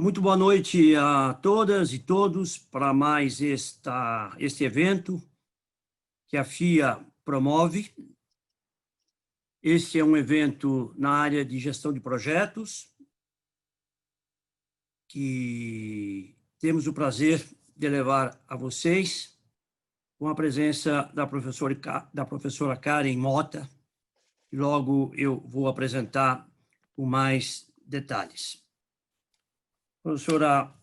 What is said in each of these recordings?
Muito boa noite a todas e todos para mais este evento que a FIA promove. Este é um evento na área de gestão de projetos, que temos o prazer de levar a vocês, com a presença da professora Karen Mota, que logo eu vou apresentar com mais detalhes. A professora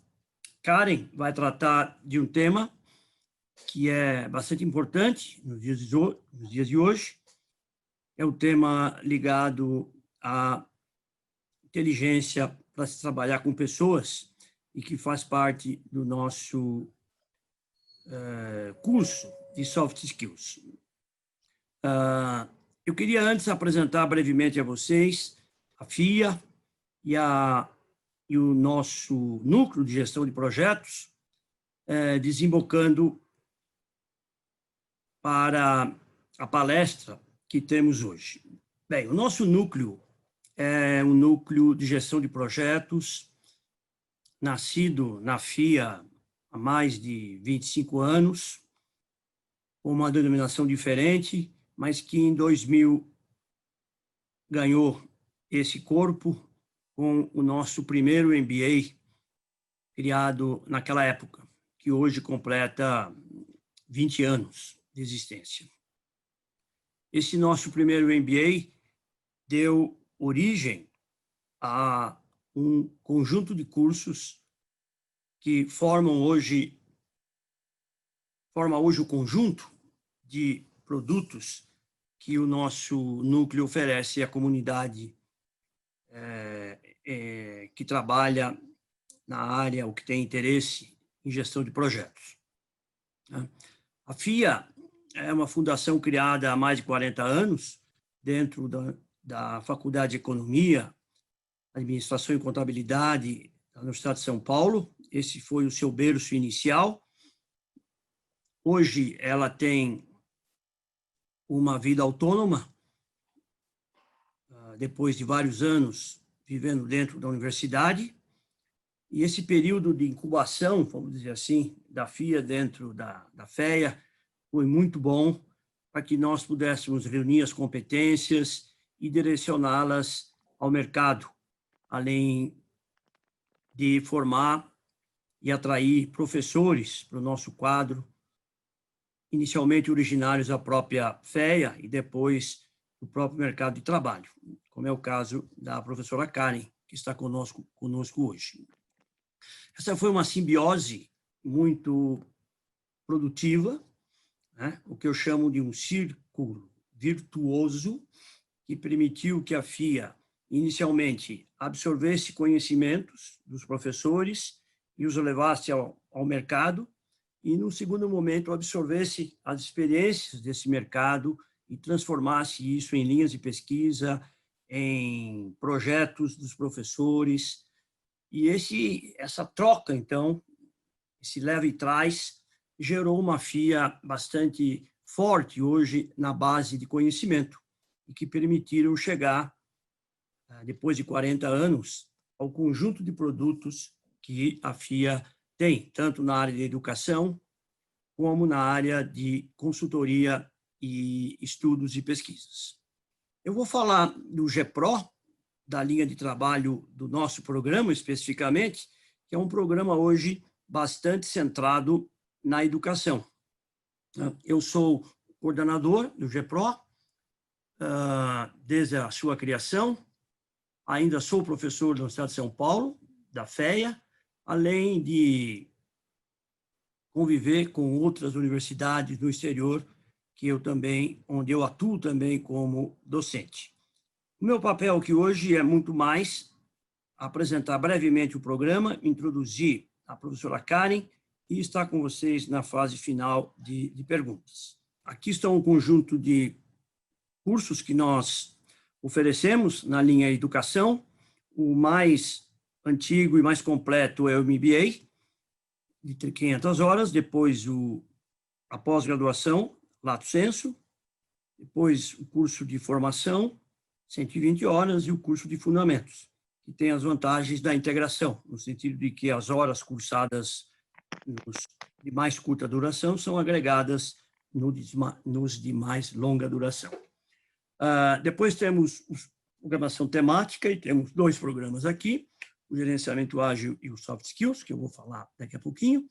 Karen vai tratar de um tema que é bastante importante nos dias de hoje. É o tema ligado à inteligência para se trabalhar com pessoas e que faz parte do nosso curso de Soft Skills. Eu queria antes apresentar brevemente a vocês a FIA e o nosso núcleo de gestão de projetos, desembocando para a palestra que temos hoje. Bem, o nosso núcleo é um núcleo de gestão de projetos, nascido na FIA há mais de 25 anos, com uma denominação diferente, mas que em 2000 ganhou esse corpo com o nosso primeiro MBA, criado naquela época, que hoje completa 20 anos de existência. Esse nosso primeiro MBA deu origem a um conjunto de cursos que forma hoje o conjunto de produtos que o nosso núcleo oferece à comunidade que trabalha na área ou que tem interesse em gestão de projetos. A FIA é uma fundação criada há mais de 40 anos, dentro da Faculdade de Economia, Administração e Contabilidade da Universidade de São Paulo. Esse foi o seu berço inicial. Hoje ela tem uma vida autônoma, depois de vários anos vivendo dentro da universidade, e esse período de incubação, vamos dizer assim, da FIA dentro da FEA foi muito bom para que nós pudéssemos reunir as competências e direcioná-las ao mercado, além de formar e atrair professores para o nosso quadro, inicialmente originários da própria FEA e depois do próprio mercado de trabalho, como é o caso da professora Karen, que está conosco hoje. Essa foi uma simbiose muito produtiva, né? O que eu chamo de um círculo virtuoso, que permitiu que a FIA, inicialmente, absorvesse conhecimentos dos professores e os levasse ao mercado, e, no segundo momento, absorvesse as experiências desse mercado e transformasse isso em linhas de pesquisa, em projetos dos professores. E essa troca, então, esse leva e traz, gerou uma FIA bastante forte hoje na base de conhecimento e que permitiram chegar, depois de 40 anos, ao conjunto de produtos que a FIA tem, tanto na área de educação, como na área de consultoria e estudos e pesquisas. Eu vou falar do GEPRO, da linha de trabalho do nosso programa, especificamente, que é um programa hoje bastante centrado na educação. Eu sou coordenador do GEPRO desde a sua criação, ainda sou professor da Universidade de São Paulo, da FEA, além de conviver com outras universidades do exterior, onde eu atuo também como docente. O meu papel aqui hoje é muito mais apresentar brevemente o programa, introduzir a professora Karen e estar com vocês na fase final de perguntas. Aqui estão um conjunto de cursos que nós oferecemos na linha educação. O mais antigo e mais completo é o MBA, de 500 horas, depois a pós-graduação, Lato Sensu, depois o curso de formação, 120 horas, e o curso de fundamentos, que tem as vantagens da integração, no sentido de que as horas cursadas de mais curta duração são agregadas nos de mais longa duração. Depois temos programação temática, e temos 2 programas aqui, o gerenciamento ágil e o soft skills, que eu vou falar daqui a pouquinho.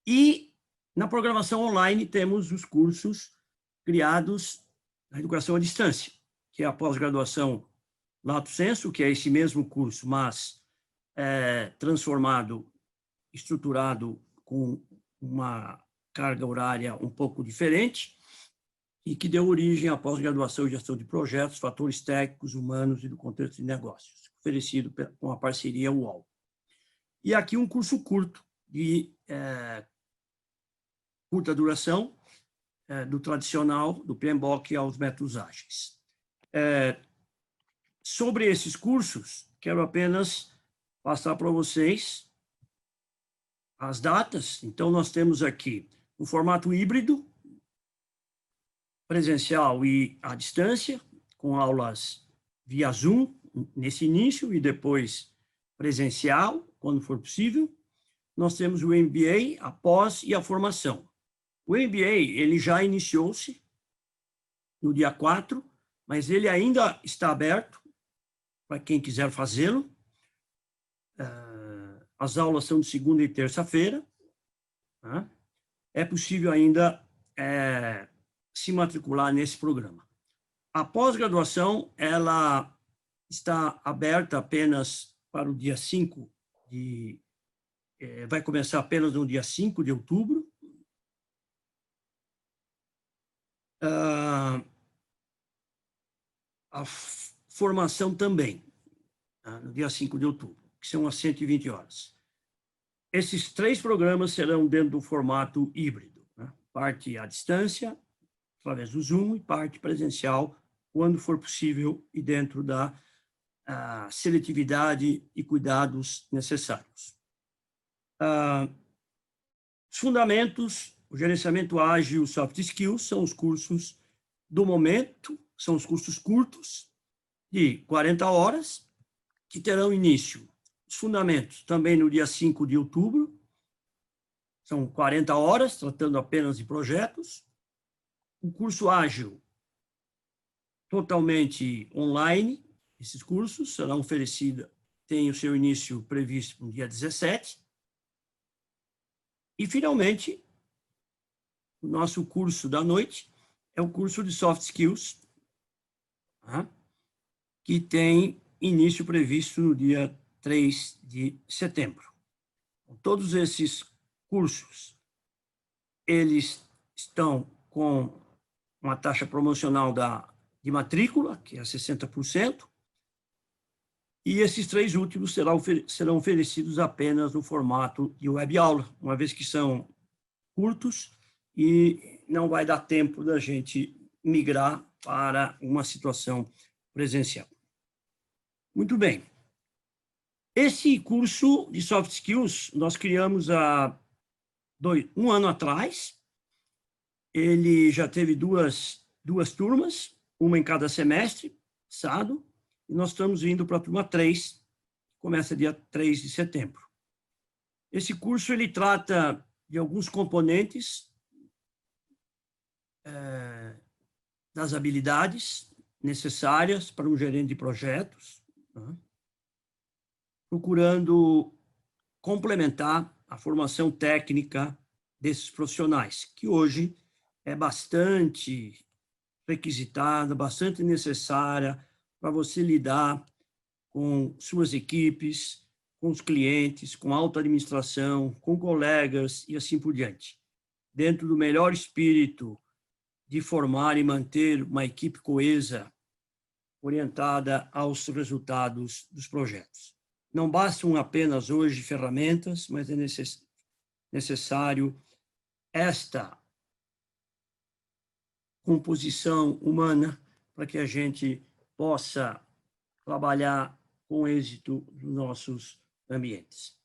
E na programação online temos os cursos criados na educação à distância, que é a pós-graduação Lato Sensu, que é esse mesmo curso, mas transformado, estruturado com uma carga horária um pouco diferente, e que deu origem à pós-graduação em gestão de projetos, fatores técnicos, humanos e do contexto de negócios, oferecido com a parceria UOL. E aqui um curso curto, de curta duração, do tradicional, do PMBOK aos métodos ágeis. Sobre esses cursos, quero apenas passar para vocês as datas. Então, nós temos aqui um formato híbrido, presencial e à distância, com aulas via Zoom, nesse início, e depois presencial, quando for possível. Nós temos o MBA, a pós e a formação. O MBA, ele já iniciou-se no dia 4, mas ele ainda está aberto para quem quiser fazê-lo. As aulas são de segunda e terça-feira. É possível ainda se matricular nesse programa. A pós-graduação, ela está aberta apenas para o dia 5 de... vai começar apenas no dia 5 de outubro. A formação também, no dia 5 de outubro, que são as 120 horas. Esses 3 programas serão dentro do formato híbrido, parte à distância, através do Zoom, e parte presencial, quando for possível, e dentro da seletividade e cuidados necessários. Os fundamentos, o gerenciamento ágil, soft skills, são os cursos do momento, são os cursos curtos, de 40 horas, que terão início. Os fundamentos, também no dia 5 de outubro, são 40 horas, tratando apenas de projetos. O curso ágil, totalmente online, esses cursos serão oferecidos, tem o seu início previsto no dia 17. E, finalmente, o nosso curso da noite é o curso de soft skills, que tem início previsto no dia 3 de setembro. Todos esses cursos, eles estão com uma taxa promocional de matrícula, que é 60%, e esses 3 últimos serão oferecidos apenas no formato de web aula, uma vez que são curtos e não vai dar tempo da gente migrar para uma situação presencial. Muito bem. Esse curso de soft skills nós criamos há um ano atrás. Ele já teve duas turmas, uma em cada semestre, passado, e nós estamos indo para a turma 3, que começa dia 3 de setembro. Esse curso ele trata de alguns componentes das habilidades necessárias para um gerente de projetos, procurando complementar a formação técnica desses profissionais, que hoje é bastante requisitada, bastante necessária para você lidar com suas equipes, com os clientes, com a alta administração, com colegas e assim por diante, dentro do melhor espírito de formar e manter uma equipe coesa, orientada aos resultados dos projetos. Não bastam apenas hoje ferramentas, mas é necessário esta composição humana para que a gente possa trabalhar com êxito nos nossos ambientes.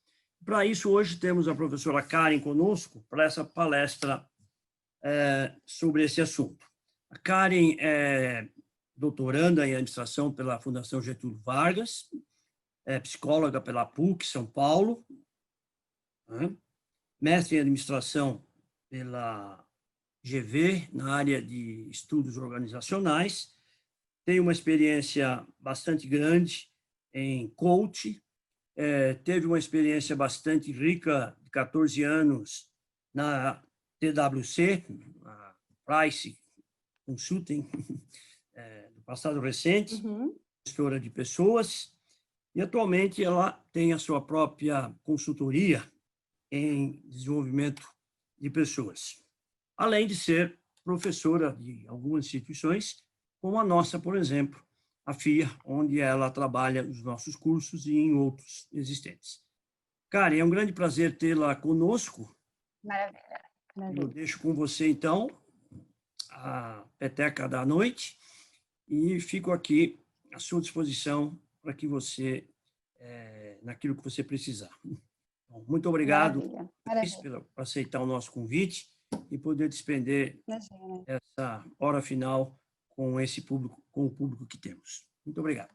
Para isso, hoje temos a professora Karen conosco para essa palestra sobre esse assunto. A Karen é doutoranda em administração pela Fundação Getúlio Vargas, é psicóloga pela PUC, São Paulo, né? Mestre em administração pela GV, na área de estudos organizacionais. Tem uma experiência bastante grande em coach, teve uma experiência bastante rica de 14 anos na TWC, a Price Consulting, no passado recente, gestora de pessoas, e atualmente ela tem a sua própria consultoria em desenvolvimento de pessoas, além de ser professora de algumas instituições, como a nossa, por exemplo, a FIA, onde ela trabalha nos nossos cursos e em outros existentes. Karen, é um grande prazer tê-la conosco. Maravilha. Eu deixo com você, então, a peteca da noite e fico aqui à sua disposição para que você, naquilo que você precisar. Bom, muito obrigado por aceitar o nosso convite e poder despender essa hora final com esse público, com o público que temos. Muito obrigado.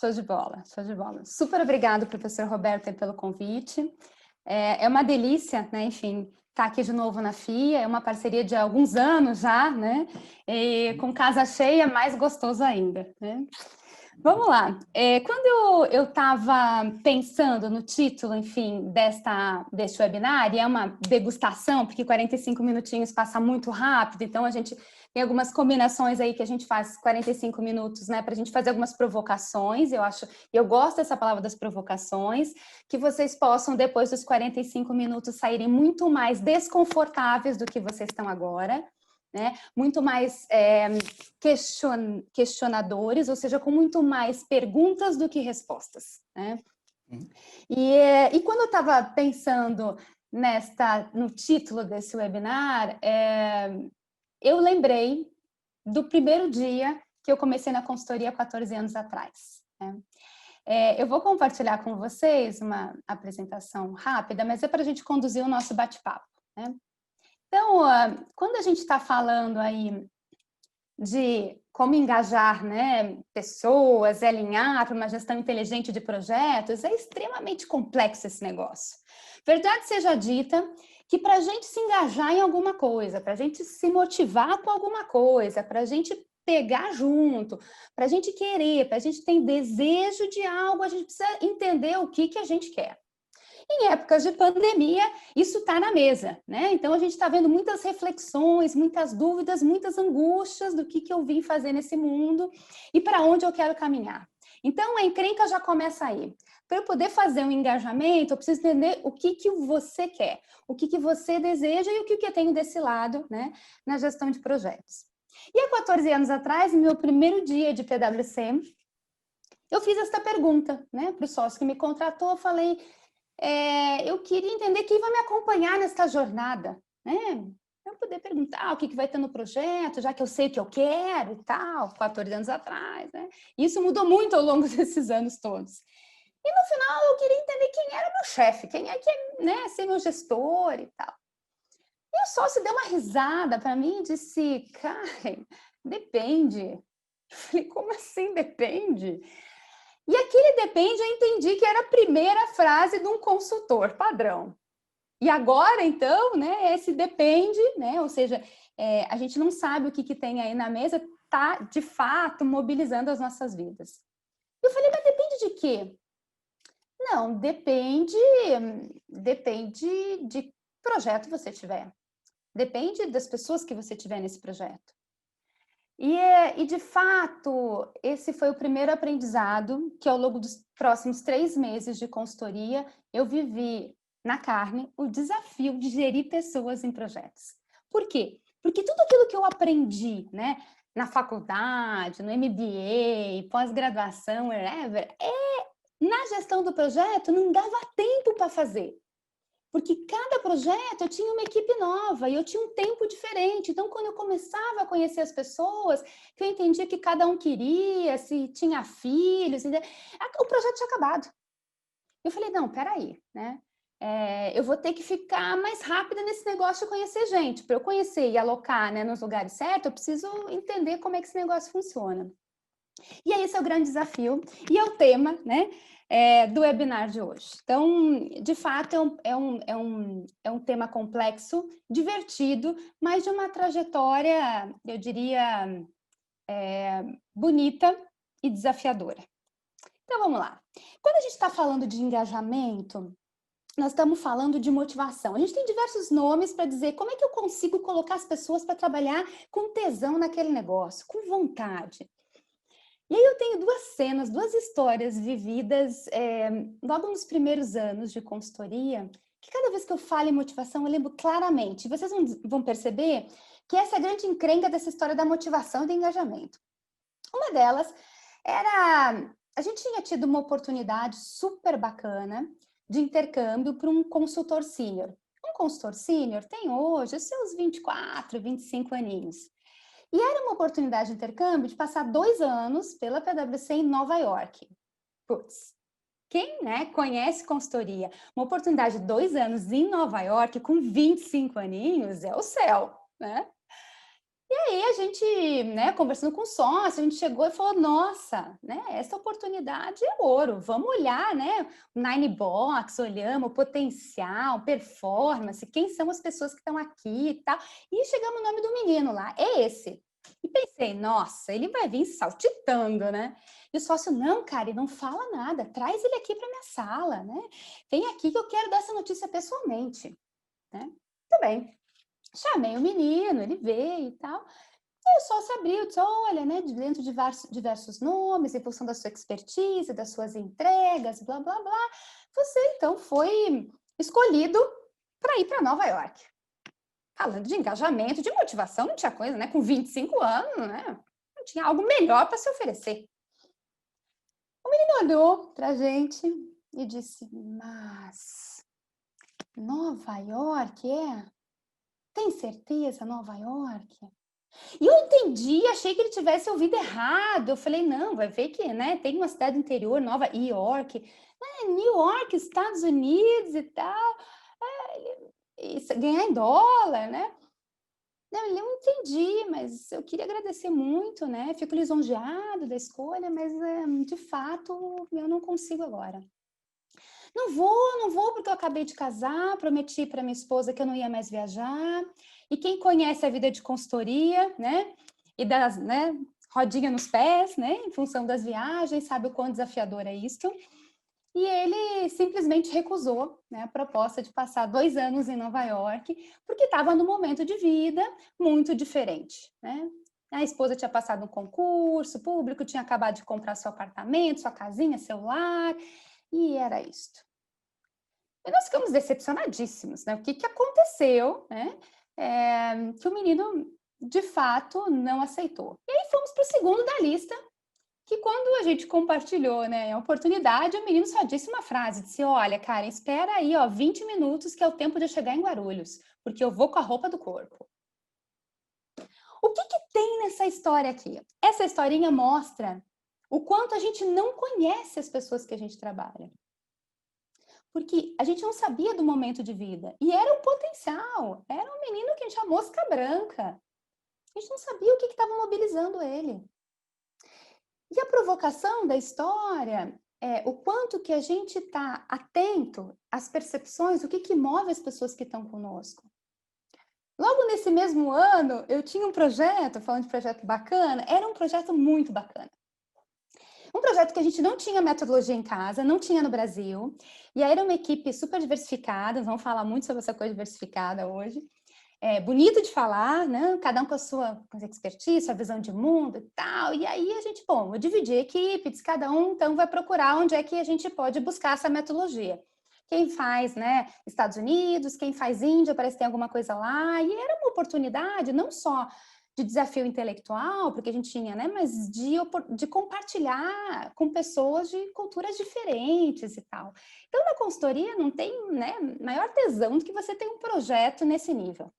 Show de bola, show de bola. Super obrigado, professor Roberto, pelo convite. É uma delícia, né, enfim, estar aqui de novo na FIA, é uma parceria de alguns anos já, né, e com casa cheia, mais gostoso ainda, né? Vamos lá. Quando eu estava pensando no título, enfim, deste webinar, e é uma degustação, porque 45 minutinhos passa muito rápido, então a gente tem algumas combinações aí que a gente faz 45 minutos, né, para a gente fazer algumas provocações, eu gosto dessa palavra das provocações, que vocês possam, depois dos 45 minutos, saírem muito mais desconfortáveis do que vocês estão agora, né? Muito mais questionadores, ou seja, com muito mais perguntas do que respostas, né? E quando eu estava pensando no título desse webinar, eu lembrei do primeiro dia que eu comecei na consultoria há 14 anos atrás, né? Eu vou compartilhar com vocês uma apresentação rápida, mas é para a gente conduzir o nosso bate-papo, né? Então, quando a gente está falando aí de como engajar, né, pessoas, alinhar para uma gestão inteligente de projetos, é extremamente complexo esse negócio. Verdade seja dita que para a gente se engajar em alguma coisa, para a gente se motivar com alguma coisa, para a gente pegar junto, para a gente querer, para a gente ter desejo de algo, a gente precisa entender o que a gente quer. Em épocas de pandemia, isso está na mesa, né? Então, a gente está vendo muitas reflexões, muitas dúvidas, muitas angústias do que eu vim fazer nesse mundo e para onde eu quero caminhar. Então, a encrenca já começa aí. Para eu poder fazer um engajamento, eu preciso entender o que você quer, o que você deseja e o que eu tenho desse lado, né, na gestão de projetos. E há 14 anos atrás, no meu primeiro dia de PwC, eu fiz essa pergunta, né, para o sócio que me contratou, eu falei... eu queria entender quem vai me acompanhar nessa jornada, né? Eu poder perguntar o que vai ter no projeto, já que eu sei o que eu quero e tal, 14 anos atrás, né? Isso mudou muito ao longo desses anos todos. E no final eu queria entender quem era o meu chefe, quem é que é, né, ser meu gestor e tal. E o sócio deu uma risada para mim e disse, Karen, depende. Eu falei, como assim depende? E aquele depende, eu entendi que era a primeira frase de um consultor padrão. E agora, então, né, esse depende, né, ou seja, a gente não sabe o que tem aí na mesa, está, de fato, mobilizando as nossas vidas. Eu falei, mas depende de quê? Não, depende de projeto você tiver. Depende das pessoas que você tiver nesse projeto. E, de fato, esse foi o primeiro aprendizado que, ao longo dos próximos 3 meses de consultoria, eu vivi na carne o desafio de gerir pessoas em projetos. Por quê? Porque tudo aquilo que eu aprendi, né, na faculdade, no MBA, pós-graduação, whatever, na gestão do projeto não dava tempo para fazer. Porque cada projeto eu tinha uma equipe nova e eu tinha um tempo diferente. Então, quando eu começava a conhecer as pessoas, que eu entendia que cada um queria, se tinha filhos, o projeto tinha acabado. Eu falei, não, peraí, né? Eu vou ter que ficar mais rápida nesse negócio de conhecer gente. Para eu conhecer e alocar, né, nos lugares certos, eu preciso entender como é que esse negócio funciona. E esse é o grande desafio e é o tema, né, do webinar de hoje. Então, de fato, é um tema complexo, divertido, mas de uma trajetória, eu diria, bonita e desafiadora. Então, vamos lá. Quando a gente está falando de engajamento, nós estamos falando de motivação. A gente tem diversos nomes para dizer como é que eu consigo colocar as pessoas para trabalhar com tesão naquele negócio, com vontade. E aí eu tenho duas cenas, duas histórias vividas logo nos primeiros anos de consultoria, que cada vez que eu falo em motivação eu lembro claramente. E vocês vão perceber que essa é a grande encrenca dessa história da motivação e do engajamento. Uma delas era... A gente tinha tido uma oportunidade super bacana de intercâmbio para um consultor sênior. Um consultor sênior tem hoje os seus 24, 25 aninhos. E era uma oportunidade de intercâmbio de passar 2 anos pela PwC em Nova York. Putz, quem, né, conhece consultoria, uma oportunidade de 2 anos em Nova York com 25 aninhos é o céu, né? E aí a gente, né, conversando com o sócio, a gente chegou e falou, nossa, né, essa oportunidade é ouro, vamos olhar, né, o Nine Box, olhamos o potencial, performance, quem são as pessoas que estão aqui e tal, e chegamos no nome do menino lá, é esse. E pensei, nossa, ele vai vir saltitando, né? E o sócio, não, cara, ele não fala nada, traz ele aqui para minha sala, né? Vem aqui que eu quero dar essa notícia pessoalmente, né? Tudo bem. Chamei o menino, ele veio e tal. E o sócio abriu, disse, olha, né, dentro de diversos nomes, em função da sua expertise, das suas entregas, blá, blá, blá, você, então, foi escolhido para ir para Nova York. Falando de engajamento, de motivação, não tinha coisa, né? Com 25 anos, né? Não tinha algo melhor para se oferecer. O menino olhou para a gente e disse, mas Nova York, Tem certeza, Nova York? E eu entendi, achei que ele tivesse ouvido errado. Eu falei, não, vai ver que, né, tem uma cidade interior, Nova York, New York, Estados Unidos e tal, ganhar em dólar, né? Não, eu entendi, mas eu queria agradecer muito, né? Fico lisonjeado da escolha, mas de fato eu não consigo agora. Não vou, porque eu acabei de casar, prometi para minha esposa que eu não ia mais viajar. E quem conhece a vida de consultoria, né? E das, né? Rodinha nos pés, né? Em função das viagens, sabe o quão desafiador é isso. E ele simplesmente recusou, né, a proposta de passar 2 anos em Nova York, porque estava num momento de vida muito diferente, né? A esposa tinha passado um concurso público, tinha acabado de comprar seu apartamento, sua casinha, seu lar, e era isto. E nós ficamos decepcionadíssimos, né? O que aconteceu, né? Que o menino, de fato, não aceitou. E aí fomos para o segundo da lista, que quando a gente compartilhou, né, a oportunidade, o menino só disse uma frase, disse, olha, cara, espera aí, ó, 20 minutos, que é o tempo de eu chegar em Guarulhos, porque eu vou com a roupa do corpo. O que tem nessa história aqui? Essa historinha mostra o quanto a gente não conhece as pessoas que a gente trabalha. Porque a gente não sabia do momento de vida. E era um potencial. Era um menino que a gente chama mosca branca. A gente não sabia o que estava mobilizando ele. E a provocação da história é o quanto que a gente está atento às percepções, o que move as pessoas que estão conosco. Logo nesse mesmo ano, eu tinha um projeto, falando de projeto bacana, era um projeto muito bacana. Um projeto que a gente não tinha metodologia em casa, não tinha no Brasil, e aí era uma equipe super diversificada, vamos falar muito sobre essa coisa diversificada hoje. É bonito de falar, né? Cada um com a sua expertise, sua visão de mundo e tal, e aí a gente, bom, eu dividi a equipe, cada um então vai procurar onde é que a gente pode buscar essa metodologia. Quem faz, né, Estados Unidos, quem faz Índia, parece que tem alguma coisa lá, e era uma oportunidade não só de desafio intelectual, porque a gente tinha, né, mas de compartilhar com pessoas de culturas diferentes e tal. Então, na consultoria não tem, né, maior tesão do que você ter um projeto nesse nível.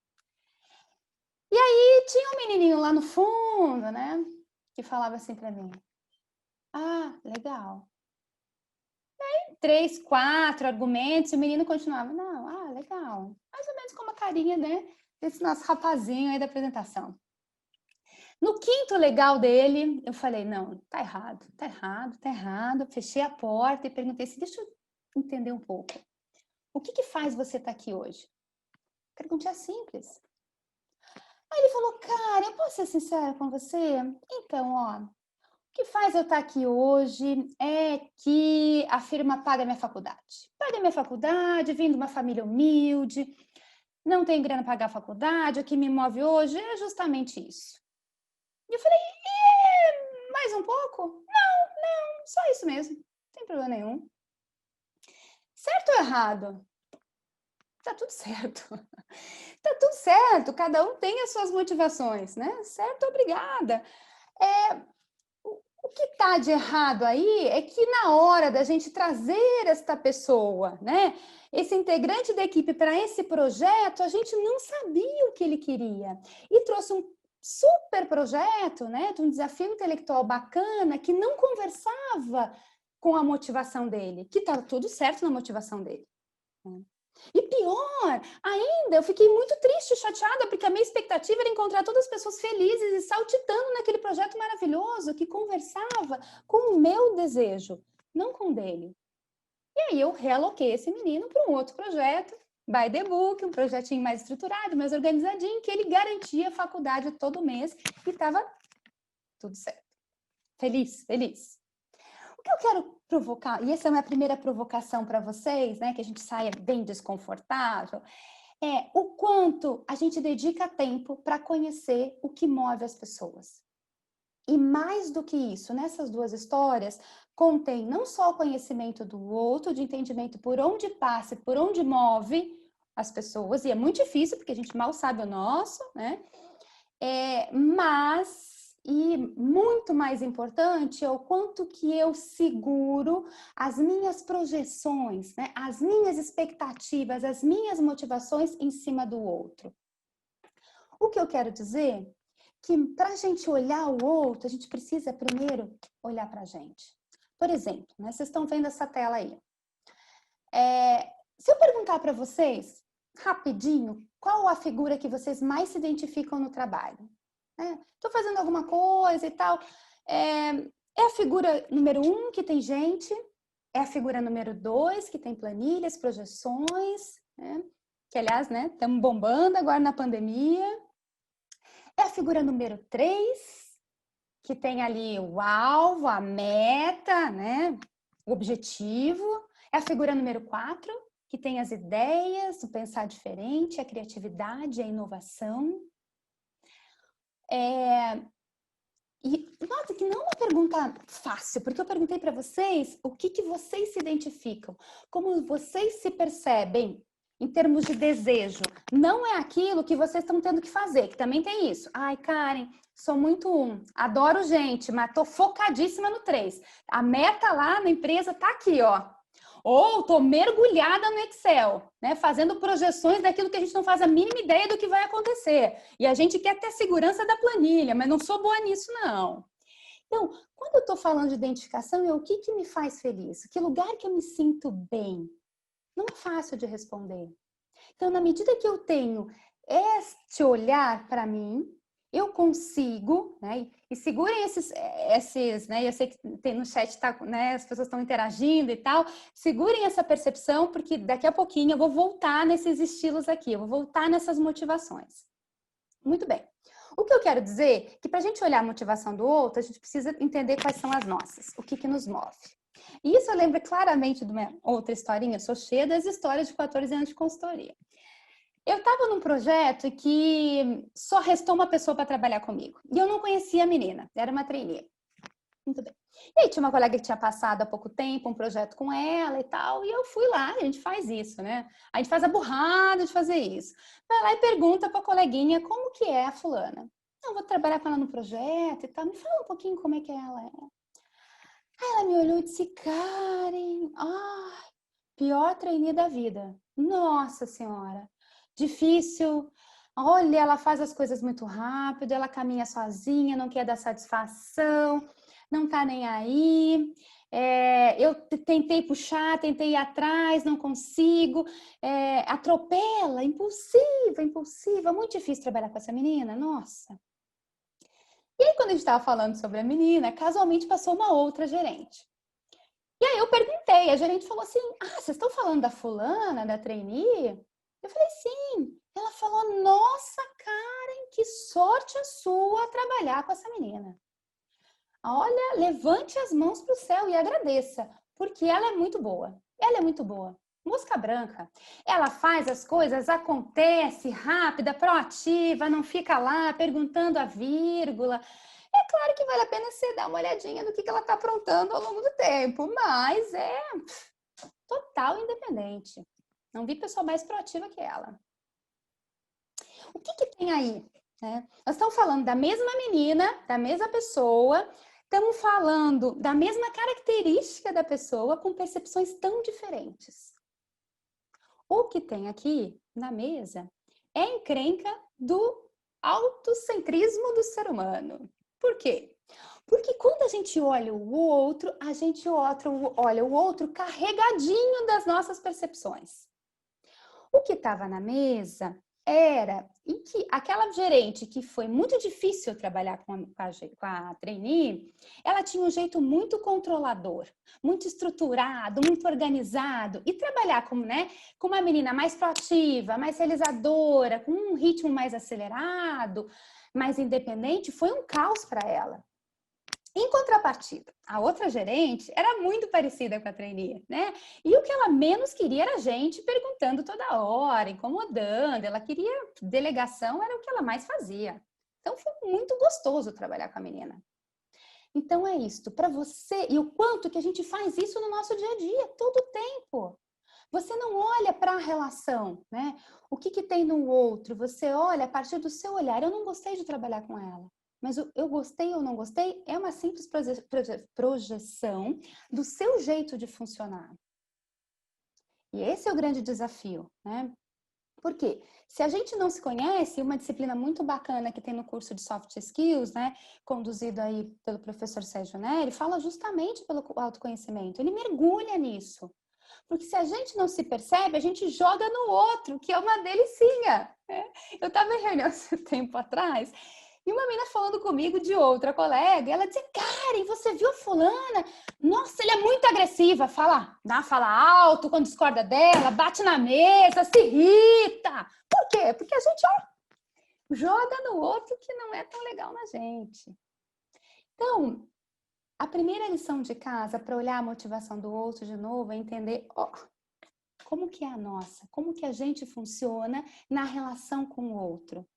E aí tinha um menininho lá no fundo, né, que falava assim para mim, ah, legal. E aí, 3, 4 argumentos, e o menino continuava, não, ah, legal. Mais ou menos com uma carinha, né, desse nosso rapazinho aí da apresentação. No quinto legal dele, eu falei, não, tá errado, tá errado, tá errado. Fechei a porta e perguntei assim, deixa eu entender um pouco. O que faz você estar aqui hoje? Perguntinha simples. Aí ele falou, cara, eu posso ser sincera com você? Então, ó, o que faz eu estar aqui hoje é que a firma paga minha faculdade. Paga minha faculdade, vim de uma família humilde, não tenho grana para pagar a faculdade, o que me move hoje é justamente isso. E eu falei, mais um pouco? Não, só isso mesmo, não tem problema nenhum. Certo ou errado? Tá tudo certo. Tá tudo certo, cada um tem as suas motivações, né? Certo, obrigada. O que está de errado aí é que na hora da gente trazer esta pessoa, né, esse integrante da equipe para esse projeto, a gente não sabia o que ele queria e trouxe um super projeto, né, de um desafio intelectual bacana que não conversava com a motivação dele, que estava tudo certo na motivação dele. E pior, ainda, eu fiquei muito triste e chateada, porque a minha expectativa era encontrar todas as pessoas felizes e saltitando naquele projeto maravilhoso que conversava com o meu desejo, não com o dele. E aí eu realoquei esse menino para um outro projeto, by the book, um projetinho mais estruturado, mais organizadinho, que ele garantia a faculdade todo mês e estava tudo certo. Feliz, feliz. O que eu quero provocar, e essa é a minha primeira provocação para vocês, né, que a gente saia bem desconfortável, é o quanto a gente dedica tempo para conhecer o que move as pessoas. E mais do que isso, nessas duas histórias, contém não só o conhecimento do outro, de entendimento por onde passa, por onde move as pessoas, e é muito difícil, porque a gente mal sabe o nosso, né? Mas, e muito mais importante, é o quanto que eu seguro as minhas projeções, né? As minhas expectativas, as minhas motivações em cima do outro. O que eu quero dizer? Que para a gente olhar o outro, a gente precisa primeiro olhar para a gente. Por exemplo, né? Vocês estão vendo essa tela aí. Se eu perguntar para vocês, rapidinho, qual a figura que vocês mais se identificam no trabalho? Estou fazendo alguma coisa e tal. É a figura número 1, que tem gente. É a figura número 2, que tem planilhas, projeções, né? Que, aliás, né, estamos bombando agora na pandemia. É a figura número 3, que tem ali o alvo, a meta, né? O objetivo. É a figura número 4, que tem as ideias, o pensar diferente, a criatividade, a inovação. E nota que não é uma pergunta fácil, porque eu perguntei para vocês o que vocês se identificam, como vocês se percebem em termos de desejo. Não é aquilo que vocês estão tendo que fazer, que também tem isso. Ai, Karen, sou muito adoro gente, mas tô focadíssima no 3. A meta lá na empresa tá aqui, ó. Ou estou mergulhada no Excel, né? Fazendo projeções daquilo que a gente não faz a mínima ideia do que vai acontecer. E a gente quer ter segurança da planilha, mas não sou boa nisso, não. Então, quando eu estou falando de identificação, é o que me faz feliz? Que lugar que eu me sinto bem? Não é fácil de responder. Então, na medida que eu tenho este olhar para mim, eu consigo, né? E segurem esses, né? Eu sei que tem no chat, tá, né? As pessoas estão interagindo e tal. Segurem essa percepção, porque daqui a pouquinho eu vou voltar nesses estilos aqui, eu vou voltar nessas motivações. Muito bem. O que eu quero dizer é que para a gente olhar a motivação do outro, a gente precisa entender quais são as nossas, o que nos move. E isso eu lembro claramente de uma outra historinha, eu sou cheia das histórias de 14 anos de consultoria. Eu estava num projeto que só restou uma pessoa para trabalhar comigo. E eu não conhecia a menina, era uma trainee. Muito bem. E aí tinha uma colega que tinha passado há pouco tempo um projeto com ela e tal, e eu fui lá, a gente faz isso, né? A gente faz a burrada de fazer isso. Vai lá e pergunta para a coleguinha como que é a fulana. Eu vou trabalhar com ela no projeto e tal, me fala um pouquinho como é que ela é. Aí ela me olhou e disse, Karen, pior trainee da vida. Nossa Senhora. Difícil, olha, ela faz as coisas muito rápido, ela caminha sozinha, não quer dar satisfação, não tá nem aí. Eu tentei puxar, tentei ir atrás, não consigo. Atropela, impulsiva, muito difícil trabalhar com essa menina, nossa. E aí, quando a gente estava falando sobre a menina, casualmente passou uma outra gerente. E aí eu perguntei, a gerente falou assim, vocês estão falando da fulana, da trainee? Eu falei, sim. Ela falou, nossa, Karen, que sorte a sua trabalhar com essa menina. Olha, levante as mãos para o céu e agradeça, porque ela é muito boa. Ela é muito boa. Mosca branca. Ela faz as coisas, acontece, rápida, proativa, não fica lá perguntando a vírgula. É claro que vale a pena você dar uma olhadinha no que ela está aprontando ao longo do tempo, mas é total independente. Não vi pessoa mais proativa que ela. O que tem aí? Né? Nós estamos falando da mesma menina, da mesma pessoa, estamos falando da mesma característica da pessoa com percepções tão diferentes. O que tem aqui na mesa é a encrenca do autocentrismo do ser humano. Por quê? Porque quando a gente olha o outro, a gente olha o outro carregadinho das nossas percepções. O que estava na mesa era em que aquela gerente que foi muito difícil trabalhar com a trainee, ela tinha um jeito muito controlador, muito estruturado, muito organizado. E trabalhar com uma menina mais proativa, mais realizadora, com um ritmo mais acelerado, mais independente, foi um caos para ela. Em contrapartida, a outra gerente era muito parecida com a trainee, né? E o que ela menos queria era gente perguntando toda hora, incomodando. Ela queria delegação, era o que ela mais fazia. Então foi muito gostoso trabalhar com a menina. Então é isto, para você, e o quanto que a gente faz isso no nosso dia a dia, todo o tempo. Você não olha para a relação, né? O que tem no outro, você olha a partir do seu olhar. Eu não gostei de trabalhar com ela. Mas o eu gostei ou não gostei é uma simples projeção do seu jeito de funcionar. E esse é o grande desafio, né? Por quê? Se a gente não se conhece, uma disciplina muito bacana que tem no curso de Soft Skills, né, conduzido aí pelo professor Sérgio Neri, fala justamente pelo autoconhecimento. Ele mergulha nisso. Porque se a gente não se percebe, a gente joga no outro, que é uma delicinha. Né? Eu estava em reunião esse tempo atrás, e uma menina falando comigo de outra colega, ela dizia, Karen, você viu a fulana? Nossa, ele é muito agressiva, fala alto quando discorda dela, bate na mesa, se irrita. Por quê? Porque a gente joga no outro que não é tão legal na gente. Então, a primeira lição de casa para olhar a motivação do outro de novo é entender como que é a nossa, como que a gente funciona na relação com o outro.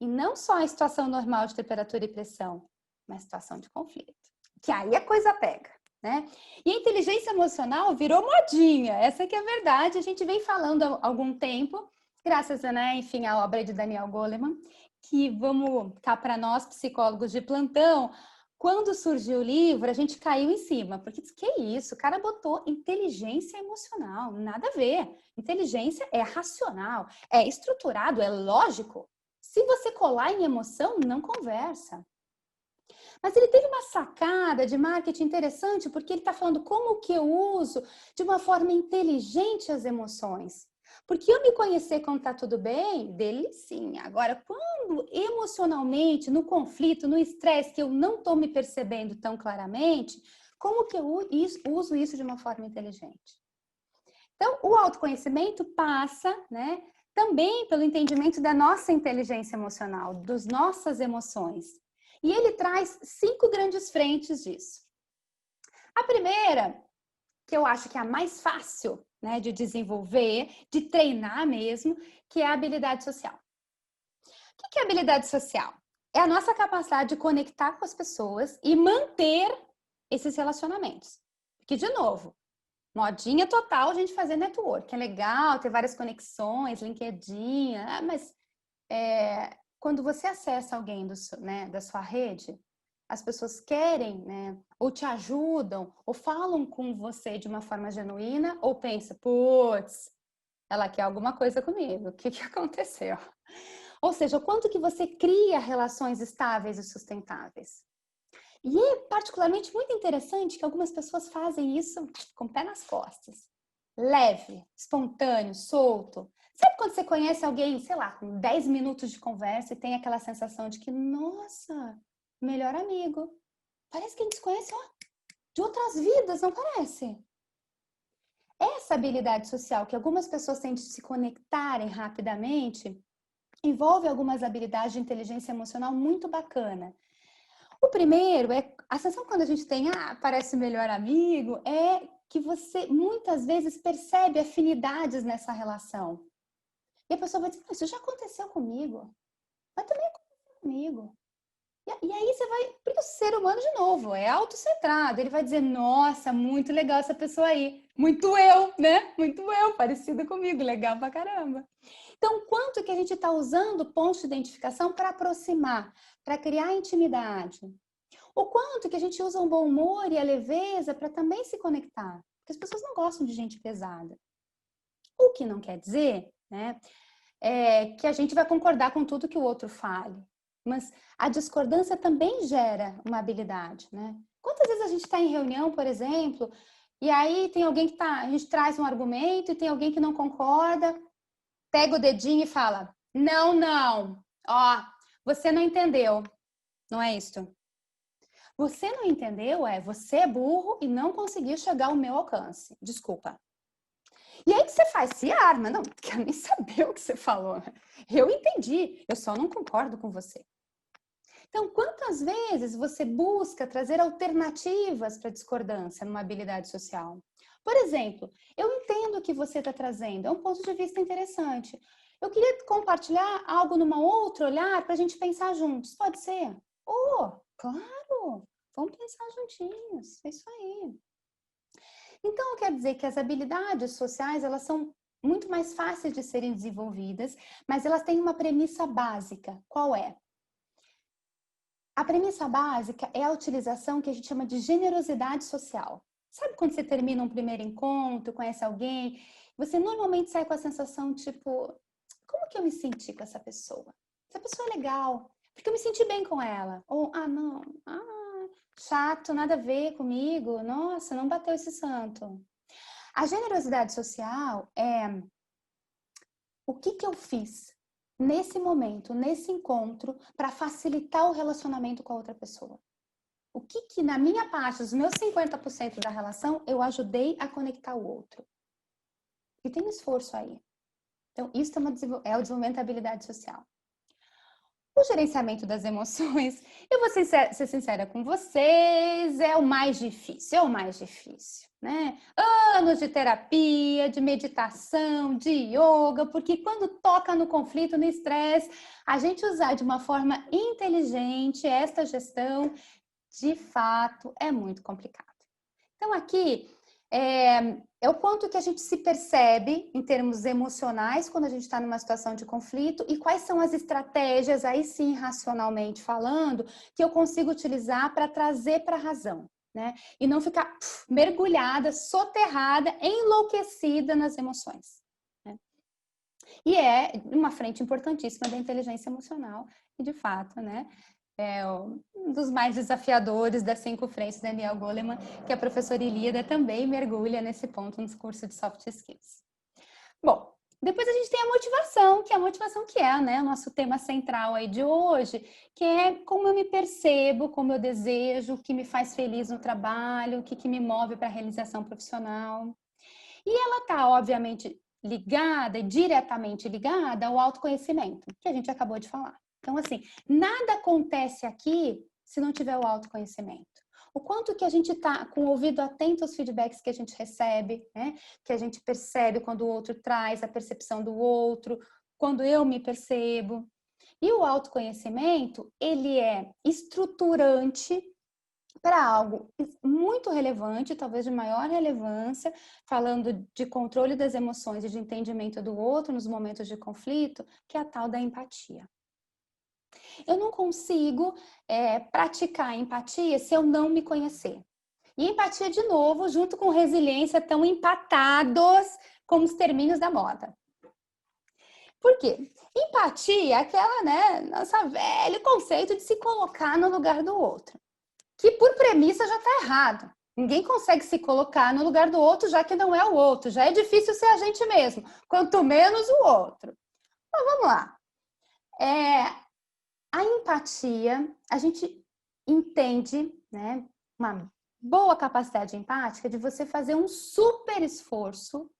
E não só a situação normal de temperatura e pressão, mas a situação de conflito. Que aí a coisa pega, né? E a inteligência emocional virou modinha, essa que é a verdade. A gente vem falando há algum tempo, graças a, enfim, a obra de Daniel Goleman, que vamos cá para nós, psicólogos de plantão, quando surgiu o livro, a gente caiu em cima, porque disse, que isso? O cara botou inteligência emocional, nada a ver. Inteligência é racional, é estruturado, é lógico. Se você colar em emoção, não conversa. Mas ele teve uma sacada de marketing interessante, porque ele está falando como que eu uso de uma forma inteligente as emoções. Porque eu me conhecer quando está tudo bem, dele sim. Agora, quando emocionalmente, no conflito, no estresse, que eu não estou me percebendo tão claramente, como que eu uso isso de uma forma inteligente? Então, o autoconhecimento passa, né, também pelo entendimento da nossa inteligência emocional, das nossas emoções. E ele traz 5 grandes frentes disso. A primeira, que eu acho que é a mais fácil, né, de desenvolver, de treinar mesmo, que é a habilidade social. O que é habilidade social? É a nossa capacidade de conectar com as pessoas e manter esses relacionamentos. Porque, de novo, modinha total a gente fazer network. É legal ter várias conexões, LinkedIn, mas quando você acessa alguém da sua rede, as pessoas querem, né, ou te ajudam, ou falam com você de uma forma genuína, ou pensa, putz, ela quer alguma coisa comigo, o que aconteceu? Ou seja, o quanto que você cria relações estáveis e sustentáveis. E é particularmente muito interessante que algumas pessoas fazem isso com o pé nas costas. Leve, espontâneo, solto. Sabe quando você conhece alguém, sei lá, com 10 minutos de conversa e tem aquela sensação de que, nossa, melhor amigo. Parece que a gente se conhece, ó, de outras vidas, não parece? Essa habilidade social que algumas pessoas têm de se conectarem rapidamente envolve algumas habilidades de inteligência emocional muito bacana. O primeiro é a sensação quando a gente tem, parece melhor amigo, é que você muitas vezes percebe afinidades nessa relação. E a pessoa vai dizer, isso já aconteceu comigo, mas também aconteceu comigo. E aí você vai para o ser humano de novo, é autocentrado. Ele vai dizer, nossa, muito legal essa pessoa aí. Muito eu, né? Muito eu, parecido comigo, legal pra caramba. Então, quanto que a gente está usando pontos de identificação para aproximar, para criar intimidade? O quanto que a gente usa o bom humor e a leveza para também se conectar? Porque as pessoas não gostam de gente pesada. O que não quer dizer, né, que a gente vai concordar com tudo que o outro fale. Mas a discordância também gera uma habilidade, né? Quantas vezes a gente está em reunião, por exemplo, e aí tem alguém que a gente traz um argumento e tem alguém que não concorda, pega o dedinho e fala, não, ó, você não entendeu, não é isto. Você não entendeu, você é burro e não conseguiu chegar ao meu alcance, desculpa. E aí o que você faz? Se arma, não quero nem saber o que você falou. Eu entendi, eu só não concordo com você. Então, quantas vezes você busca trazer alternativas para a discordância numa habilidade social? Por exemplo, eu entendo o que você está trazendo, é um ponto de vista interessante. Eu queria compartilhar algo numa outro olhar para a gente pensar juntos. Pode ser? Claro! Vamos pensar juntinhos. É isso aí. Então, quer dizer que as habilidades sociais, elas são muito mais fáceis de serem desenvolvidas, mas elas têm uma premissa básica. Qual é? A premissa básica é a utilização que a gente chama de generosidade social. Sabe quando você termina um primeiro encontro, conhece alguém, você normalmente sai com a sensação tipo, como que eu me senti com essa pessoa? Essa pessoa é legal, porque eu me senti bem com ela. Ou, não, chato, nada a ver comigo, nossa, não bateu esse santo. A generosidade social é o que eu fiz nesse momento, nesse encontro, para facilitar o relacionamento com a outra pessoa. O que na minha parte, os meus 50% da relação, eu ajudei a conectar o outro. E tem esforço aí. Então, isso é o desenvolvimento da habilidade social. O gerenciamento das emoções, eu vou ser sincera com vocês, é o mais difícil, né? Anos de terapia, de meditação, de yoga, porque quando toca no conflito, no estresse, a gente usar de uma forma inteligente esta gestão, de fato, é muito complicado. Então, aqui é o quanto que a gente se percebe em termos emocionais quando a gente está numa situação de conflito e quais são as estratégias, aí sim, racionalmente falando, que eu consigo utilizar para trazer para a razão, né? E não ficar mergulhada, soterrada, enlouquecida nas emoções. Né? E é uma frente importantíssima da inteligência emocional e, de fato, né? É um dos mais desafiadores das 5 frentes da Daniel Goleman, que a professora Ilíada também mergulha nesse ponto nos cursos de Soft Skills. Bom, depois a gente tem a motivação, que é, né, o nosso tema central aí de hoje, que é como eu me percebo, como eu desejo, o que me faz feliz no trabalho, o que me move para a realização profissional. E ela está, obviamente, ligada e diretamente ligada ao autoconhecimento, que a gente acabou de falar. Então, assim, nada acontece aqui se não tiver o autoconhecimento. O quanto que a gente está com o ouvido atento aos feedbacks que a gente recebe, né? Que a gente percebe quando o outro traz a percepção do outro, quando eu me percebo. E o autoconhecimento, ele é estruturante para algo muito relevante, talvez de maior relevância, falando de controle das emoções e de entendimento do outro nos momentos de conflito, que é a tal da empatia. Eu não consigo praticar a empatia se eu não me conhecer. E empatia, de novo, junto com resiliência, estão empatados como os termínios da moda. Por quê? Empatia é aquela, né, nosso velho conceito de se colocar no lugar do outro, que por premissa já está errado. Ninguém consegue se colocar no lugar do outro, já que não é o outro. Já é difícil ser a gente mesmo, quanto menos o outro. Então, vamos lá. A empatia, a gente entende, né, uma boa capacidade empática de você fazer um super esforço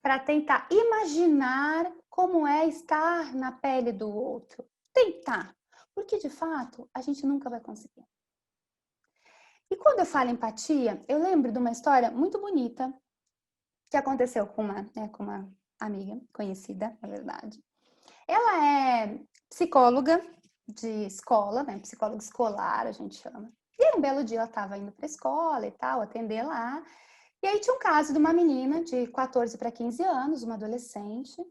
para tentar imaginar como é estar na pele do outro. Tentar, porque de fato a gente nunca vai conseguir. E quando eu falo empatia, eu lembro de uma história muito bonita que aconteceu com uma amiga conhecida, na verdade. Ela é psicóloga de escola, né? Psicóloga escolar, a gente chama. E aí, um belo dia ela estava indo para a escola e tal, atender lá. E aí tinha um caso de uma menina de 14 para 15 anos, uma adolescente,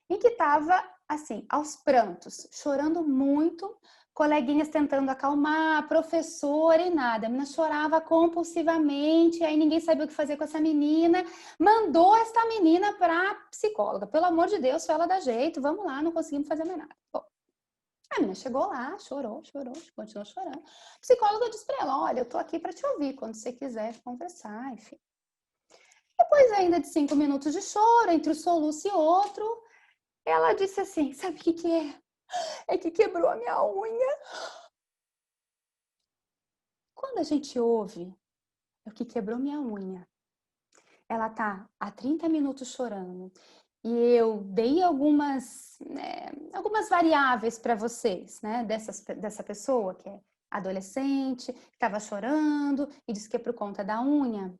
e que estava, assim, aos prantos, chorando muito, coleguinhas tentando acalmar, professora e nada. A menina chorava compulsivamente, aí ninguém sabia o que fazer com essa menina, mandou essa menina para psicóloga. Pelo amor de Deus, só ela dá jeito, vamos lá, não conseguimos fazer mais nada. Bom, a menina chegou lá, chorou, continuou chorando. A psicóloga disse para ela, olha, eu tô aqui para te ouvir, quando você quiser conversar, enfim. Depois ainda de 5 minutos de choro, entre um soluço e outro, ela disse assim, sabe o que é? É que quebrou a minha unha. Quando a gente ouve, é o que quebrou minha unha. Ela tá há 30 minutos chorando. E eu dei algumas variáveis para vocês, né? Dessa pessoa que é adolescente, que estava chorando e disse que é por conta da unha.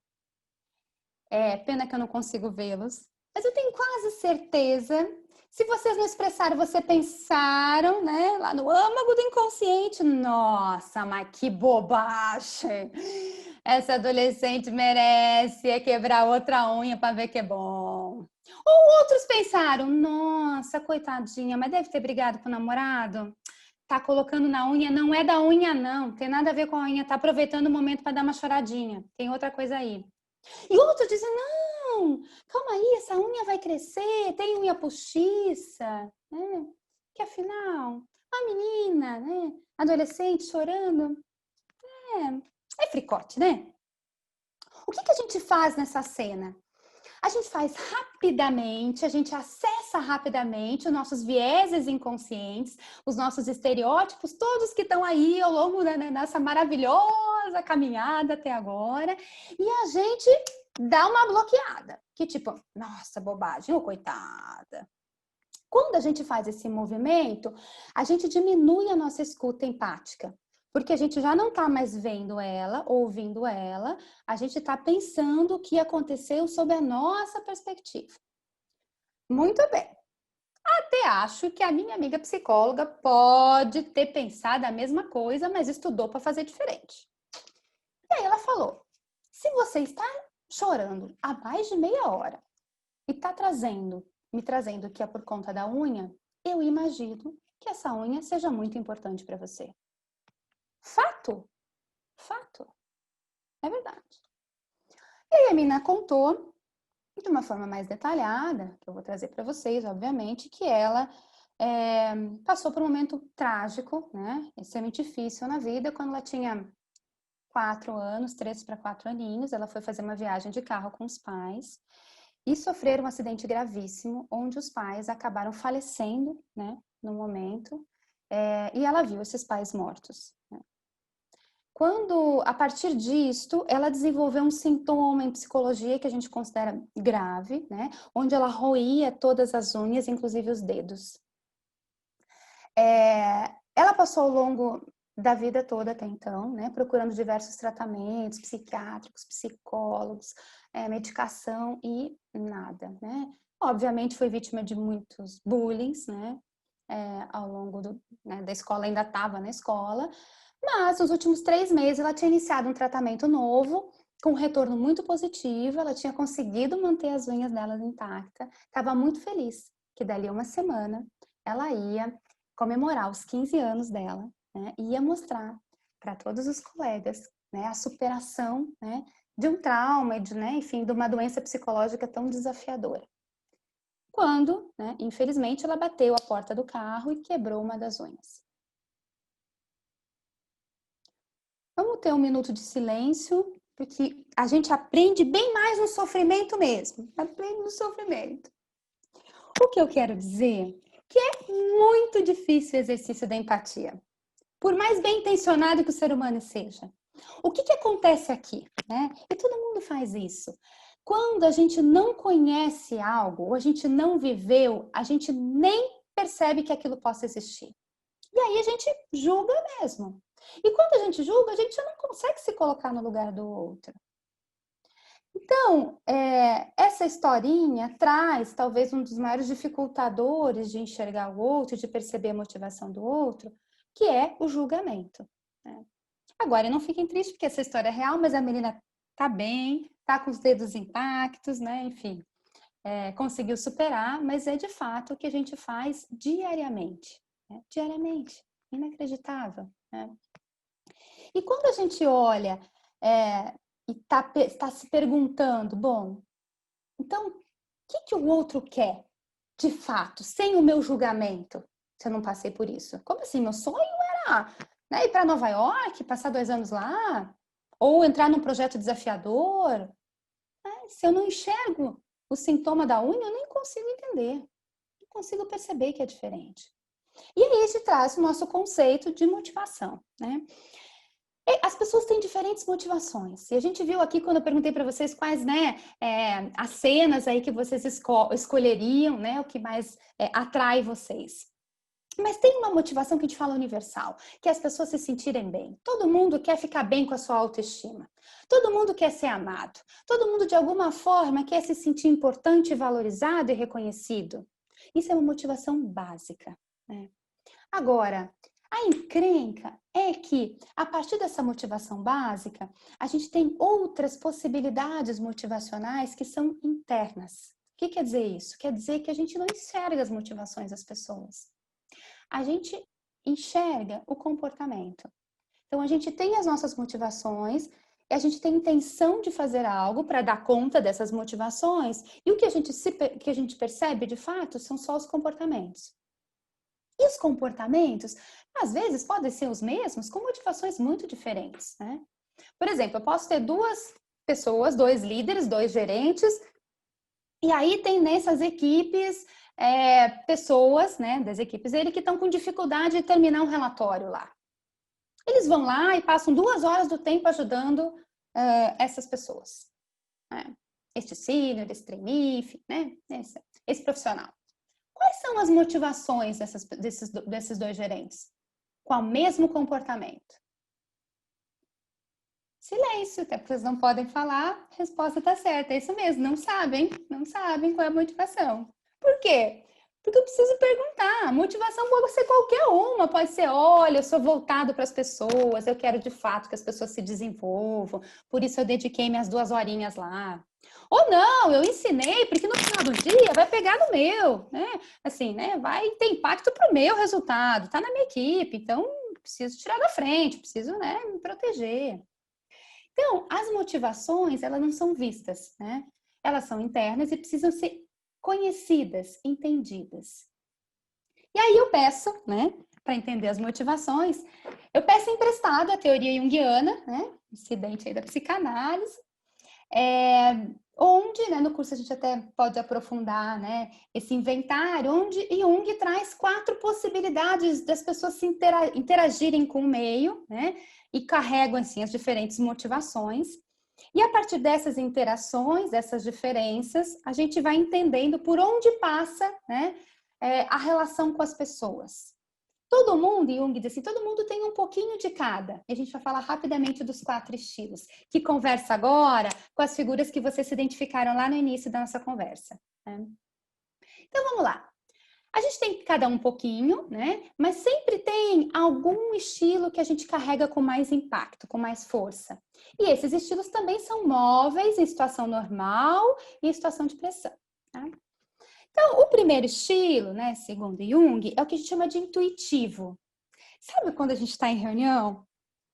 É, pena que eu não consigo vê-los. Mas eu tenho quase certeza. Se vocês não expressaram, vocês pensaram, né? Lá no âmago do inconsciente. Nossa, mas que bobagem! Essa adolescente merece quebrar outra unha para ver que é bom. Ou outros pensaram, nossa, coitadinha, mas deve ter brigado com o namorado. Tá colocando na unha, não é da unha, não. Tem nada a ver com a unha, tá aproveitando o momento para dar uma choradinha. Tem outra coisa aí. E outros dizem, não, calma aí, essa unha vai crescer, tem unha postiça, né? Que afinal, a menina, né? Adolescente chorando, é fricote, né? O que a gente faz nessa cena? A gente faz rapidamente, a gente acessa rapidamente os nossos vieses inconscientes, os nossos estereótipos, todos que estão aí ao longo dessa maravilhosa caminhada até agora, e a gente dá uma bloqueada, que tipo, nossa, bobagem, ô coitada. Quando a gente faz esse movimento, a gente diminui a nossa escuta empática. Porque a gente já não está mais vendo ela, ouvindo ela, a gente está pensando o que aconteceu sob a nossa perspectiva. Muito bem. Até acho que a minha amiga psicóloga pode ter pensado a mesma coisa, mas estudou para fazer diferente. E aí ela falou, se você está chorando há mais de meia hora e está me trazendo que é por conta da unha, eu imagino que essa unha seja muito importante para você. Fato. Fato. É verdade. E aí a menina contou, de uma forma mais detalhada, que eu vou trazer para vocês, obviamente, que ela passou por um momento trágico, né? Extremamente difícil na vida, quando ela tinha 4 anos, 3 para 4 aninhos, ela foi fazer uma viagem de carro com os pais e sofreram um acidente gravíssimo, onde os pais acabaram falecendo, né? No momento, e ela viu esses pais mortos, né? Quando, a partir disto, ela desenvolveu um sintoma em psicologia que a gente considera grave, né? Onde ela roía todas as unhas, inclusive os dedos. Ela passou ao longo da vida toda até então, né? Procurando diversos tratamentos psiquiátricos, psicólogos, medicação e nada, né? Obviamente foi vítima de muitos bullying, né? Ao longo da escola, ainda estava na escola, mas nos últimos 3 meses ela tinha iniciado um tratamento novo, com um retorno muito positivo, ela tinha conseguido manter as unhas dela intactas, estava muito feliz que dali a uma semana ela ia comemorar os 15 anos dela, né, e ia mostrar para todos os colegas, né, a superação, né, de um trauma, enfim, de uma doença psicológica tão desafiadora. Quando, né, infelizmente, ela bateu a porta do carro e quebrou uma das unhas. Vamos ter um minuto de silêncio, porque a gente aprende bem mais no sofrimento mesmo. Aprende no sofrimento. O que eu quero dizer? Que é muito difícil o exercício da empatia. Por mais bem intencionado que o ser humano seja. O que acontece aqui, né? E todo mundo faz isso. Quando a gente não conhece algo, ou a gente não viveu, a gente nem percebe que aquilo possa existir. E aí a gente julga mesmo. E quando a gente julga, a gente não consegue se colocar no lugar do outro. Então, essa historinha traz talvez um dos maiores dificultadores de enxergar o outro, de perceber a motivação do outro, que é o julgamento, né? Agora, não fiquem tristes porque essa história é real, mas a menina tá bem, tá com os dedos intactos, né? Enfim, conseguiu superar, mas é de fato o que a gente faz diariamente, né? Diariamente, inacreditável, né? E quando a gente olha e tá se perguntando, bom, então, o que o outro quer, de fato, sem o meu julgamento, se eu não passei por isso? Como assim? Meu sonho era, né, ir para Nova York, passar 2 anos lá, ou entrar num projeto desafiador. Se eu não enxergo o sintoma da unha, eu nem consigo entender, não consigo perceber que é diferente. E aí a gente traz o nosso conceito de motivação, né? As pessoas têm diferentes motivações. E a gente viu aqui, quando eu perguntei para vocês quais, né, as cenas aí que vocês escolheriam, né, o que mais atrai vocês. Mas tem uma motivação que a gente fala universal, que é as pessoas se sentirem bem. Todo mundo quer ficar bem com a sua autoestima. Todo mundo quer ser amado. Todo mundo, de alguma forma, quer se sentir importante, valorizado e reconhecido. Isso é uma motivação básica, né? Agora, a encrenca é que, a partir dessa motivação básica, a gente tem outras possibilidades motivacionais que são internas. O que quer dizer isso? Quer dizer que a gente não enxerga as motivações das pessoas. A gente enxerga o comportamento. Então, a gente tem as nossas motivações e a gente tem intenção de fazer algo para dar conta dessas motivações, e o que a gente percebe, de fato, são só os comportamentos. E os comportamentos, às vezes, podem ser os mesmos com motivações muito diferentes, né? Por exemplo, eu posso ter 2 pessoas, 2 líderes, 2 gerentes, e aí tem nessas equipes pessoas, né, das equipes dele que estão com dificuldade de terminar um relatório lá. Eles vão lá e passam 2 horas do tempo ajudando essas pessoas, né? Este sênior, esse trainee, né? Esse profissional. Quais são as motivações desses 2 gerentes? Com o mesmo comportamento? Silêncio, até porque vocês não podem falar, a resposta está certa, é isso mesmo, não sabem qual é a motivação. Por quê? Porque eu preciso perguntar, a motivação pode ser qualquer uma, pode ser, olha, eu sou voltado para as pessoas, eu quero de fato que as pessoas se desenvolvam, por isso eu dediquei minhas 2 horinhas lá. Ou não, eu ensinei, porque no final do dia vai pegar no meu, né? Assim, né? Vai ter impacto para o meu resultado, tá na minha equipe, então preciso tirar da frente, preciso, né, me proteger. Então, as motivações, elas não são vistas, né? Elas são internas e precisam ser conhecidas, entendidas. E aí eu peço, né, para entender as motivações, eu peço emprestado a teoria junguiana, né, incidente aí da psicanálise, onde, né, no curso a gente até pode aprofundar, né, esse inventário, onde Jung traz 4 possibilidades das pessoas se interagirem com o meio, né, e carregam, assim, as diferentes motivações. E a partir dessas interações, dessas diferenças, a gente vai entendendo por onde passa, né, a relação com as pessoas. Todo mundo, Jung diz assim, todo mundo tem um pouquinho de cada. E a gente vai falar rapidamente dos 4 estilos, que conversa agora com as figuras que vocês se identificaram lá no início da nossa conversa, né? Então, vamos lá. A gente tem cada um pouquinho, né? Mas sempre tem algum estilo que a gente carrega com mais impacto, com mais força. E esses estilos também são móveis em situação normal e em situação de pressão, tá? Então, o primeiro estilo, né, segundo Jung, é o que a gente chama de intuitivo. Sabe quando a gente está em reunião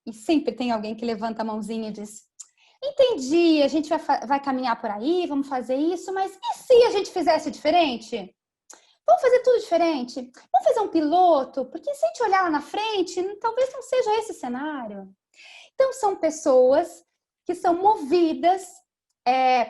e sempre tem alguém que levanta a mãozinha e diz: entendi, a gente vai caminhar por aí, vamos fazer isso, mas e se a gente fizesse diferente? Vamos fazer tudo diferente? Vamos fazer um piloto? Porque se a gente olhar lá na frente, talvez não seja esse cenário. Então, são pessoas que são movidas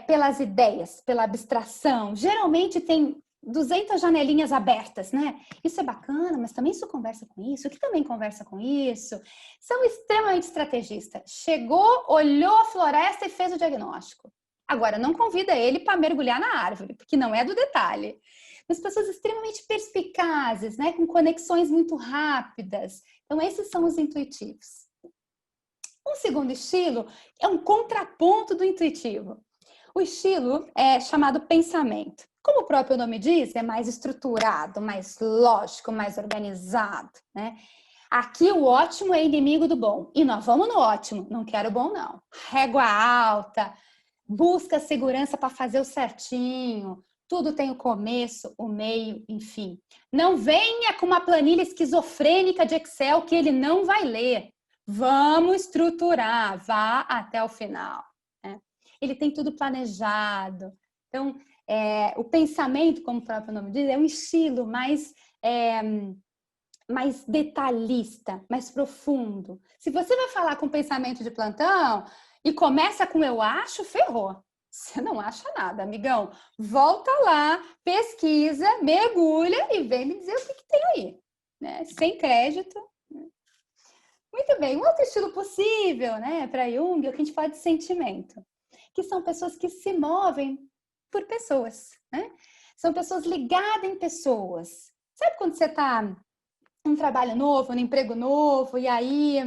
pelas ideias, pela abstração. Geralmente tem 200 janelinhas abertas, né? Isso é bacana, mas também isso conversa com isso, que também conversa com isso. São extremamente estrategistas. Chegou, olhou a floresta e fez o diagnóstico. Agora, não convida ele para mergulhar na árvore, porque não é do detalhe. Mas pessoas extremamente perspicazes, né? Com conexões muito rápidas. Então, esses são os intuitivos. Um segundo estilo é um contraponto do intuitivo. O estilo é chamado pensamento. Como o próprio nome diz, é mais estruturado, mais lógico, mais organizado, né? Aqui o ótimo é inimigo do bom. E nós vamos no ótimo, não quero o bom não. Régua alta, busca segurança para fazer o certinho. Tudo tem o começo, o meio, enfim. Não venha com uma planilha esquizofrênica de Excel que ele não vai ler. Vamos estruturar, vá até o final. Né? Ele tem tudo planejado. Então, o pensamento, como o próprio nome diz, é um estilo mais detalhista, mais profundo. Se você vai falar com pensamento de plantão e começa com eu acho, ferrou. Você não acha nada, amigão. Volta lá, pesquisa, mergulha e vem me dizer o que tem aí. Né? Sem crédito. Muito bem, um outro estilo possível, né, para Jung, é o que a gente fala de sentimento, que são pessoas que se movem por pessoas, né? São pessoas ligadas em pessoas. Sabe quando você está num trabalho novo, num emprego novo, e aí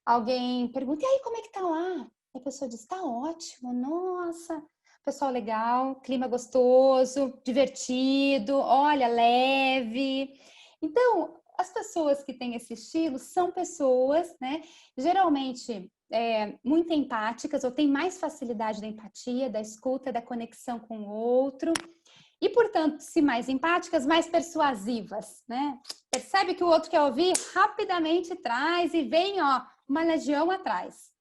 alguém pergunta, e aí, como é que tá lá? E a pessoa diz, tá ótimo, nossa, pessoal legal, clima gostoso, divertido, olha, leve. Então, as pessoas que têm esse estilo são pessoas, né, geralmente muito empáticas, ou têm mais facilidade da empatia, da escuta, da conexão com o outro, e, portanto, se mais empáticas, mais persuasivas, né? Percebe que o outro quer ouvir, rapidamente traz e vem, ó, uma legião atrás.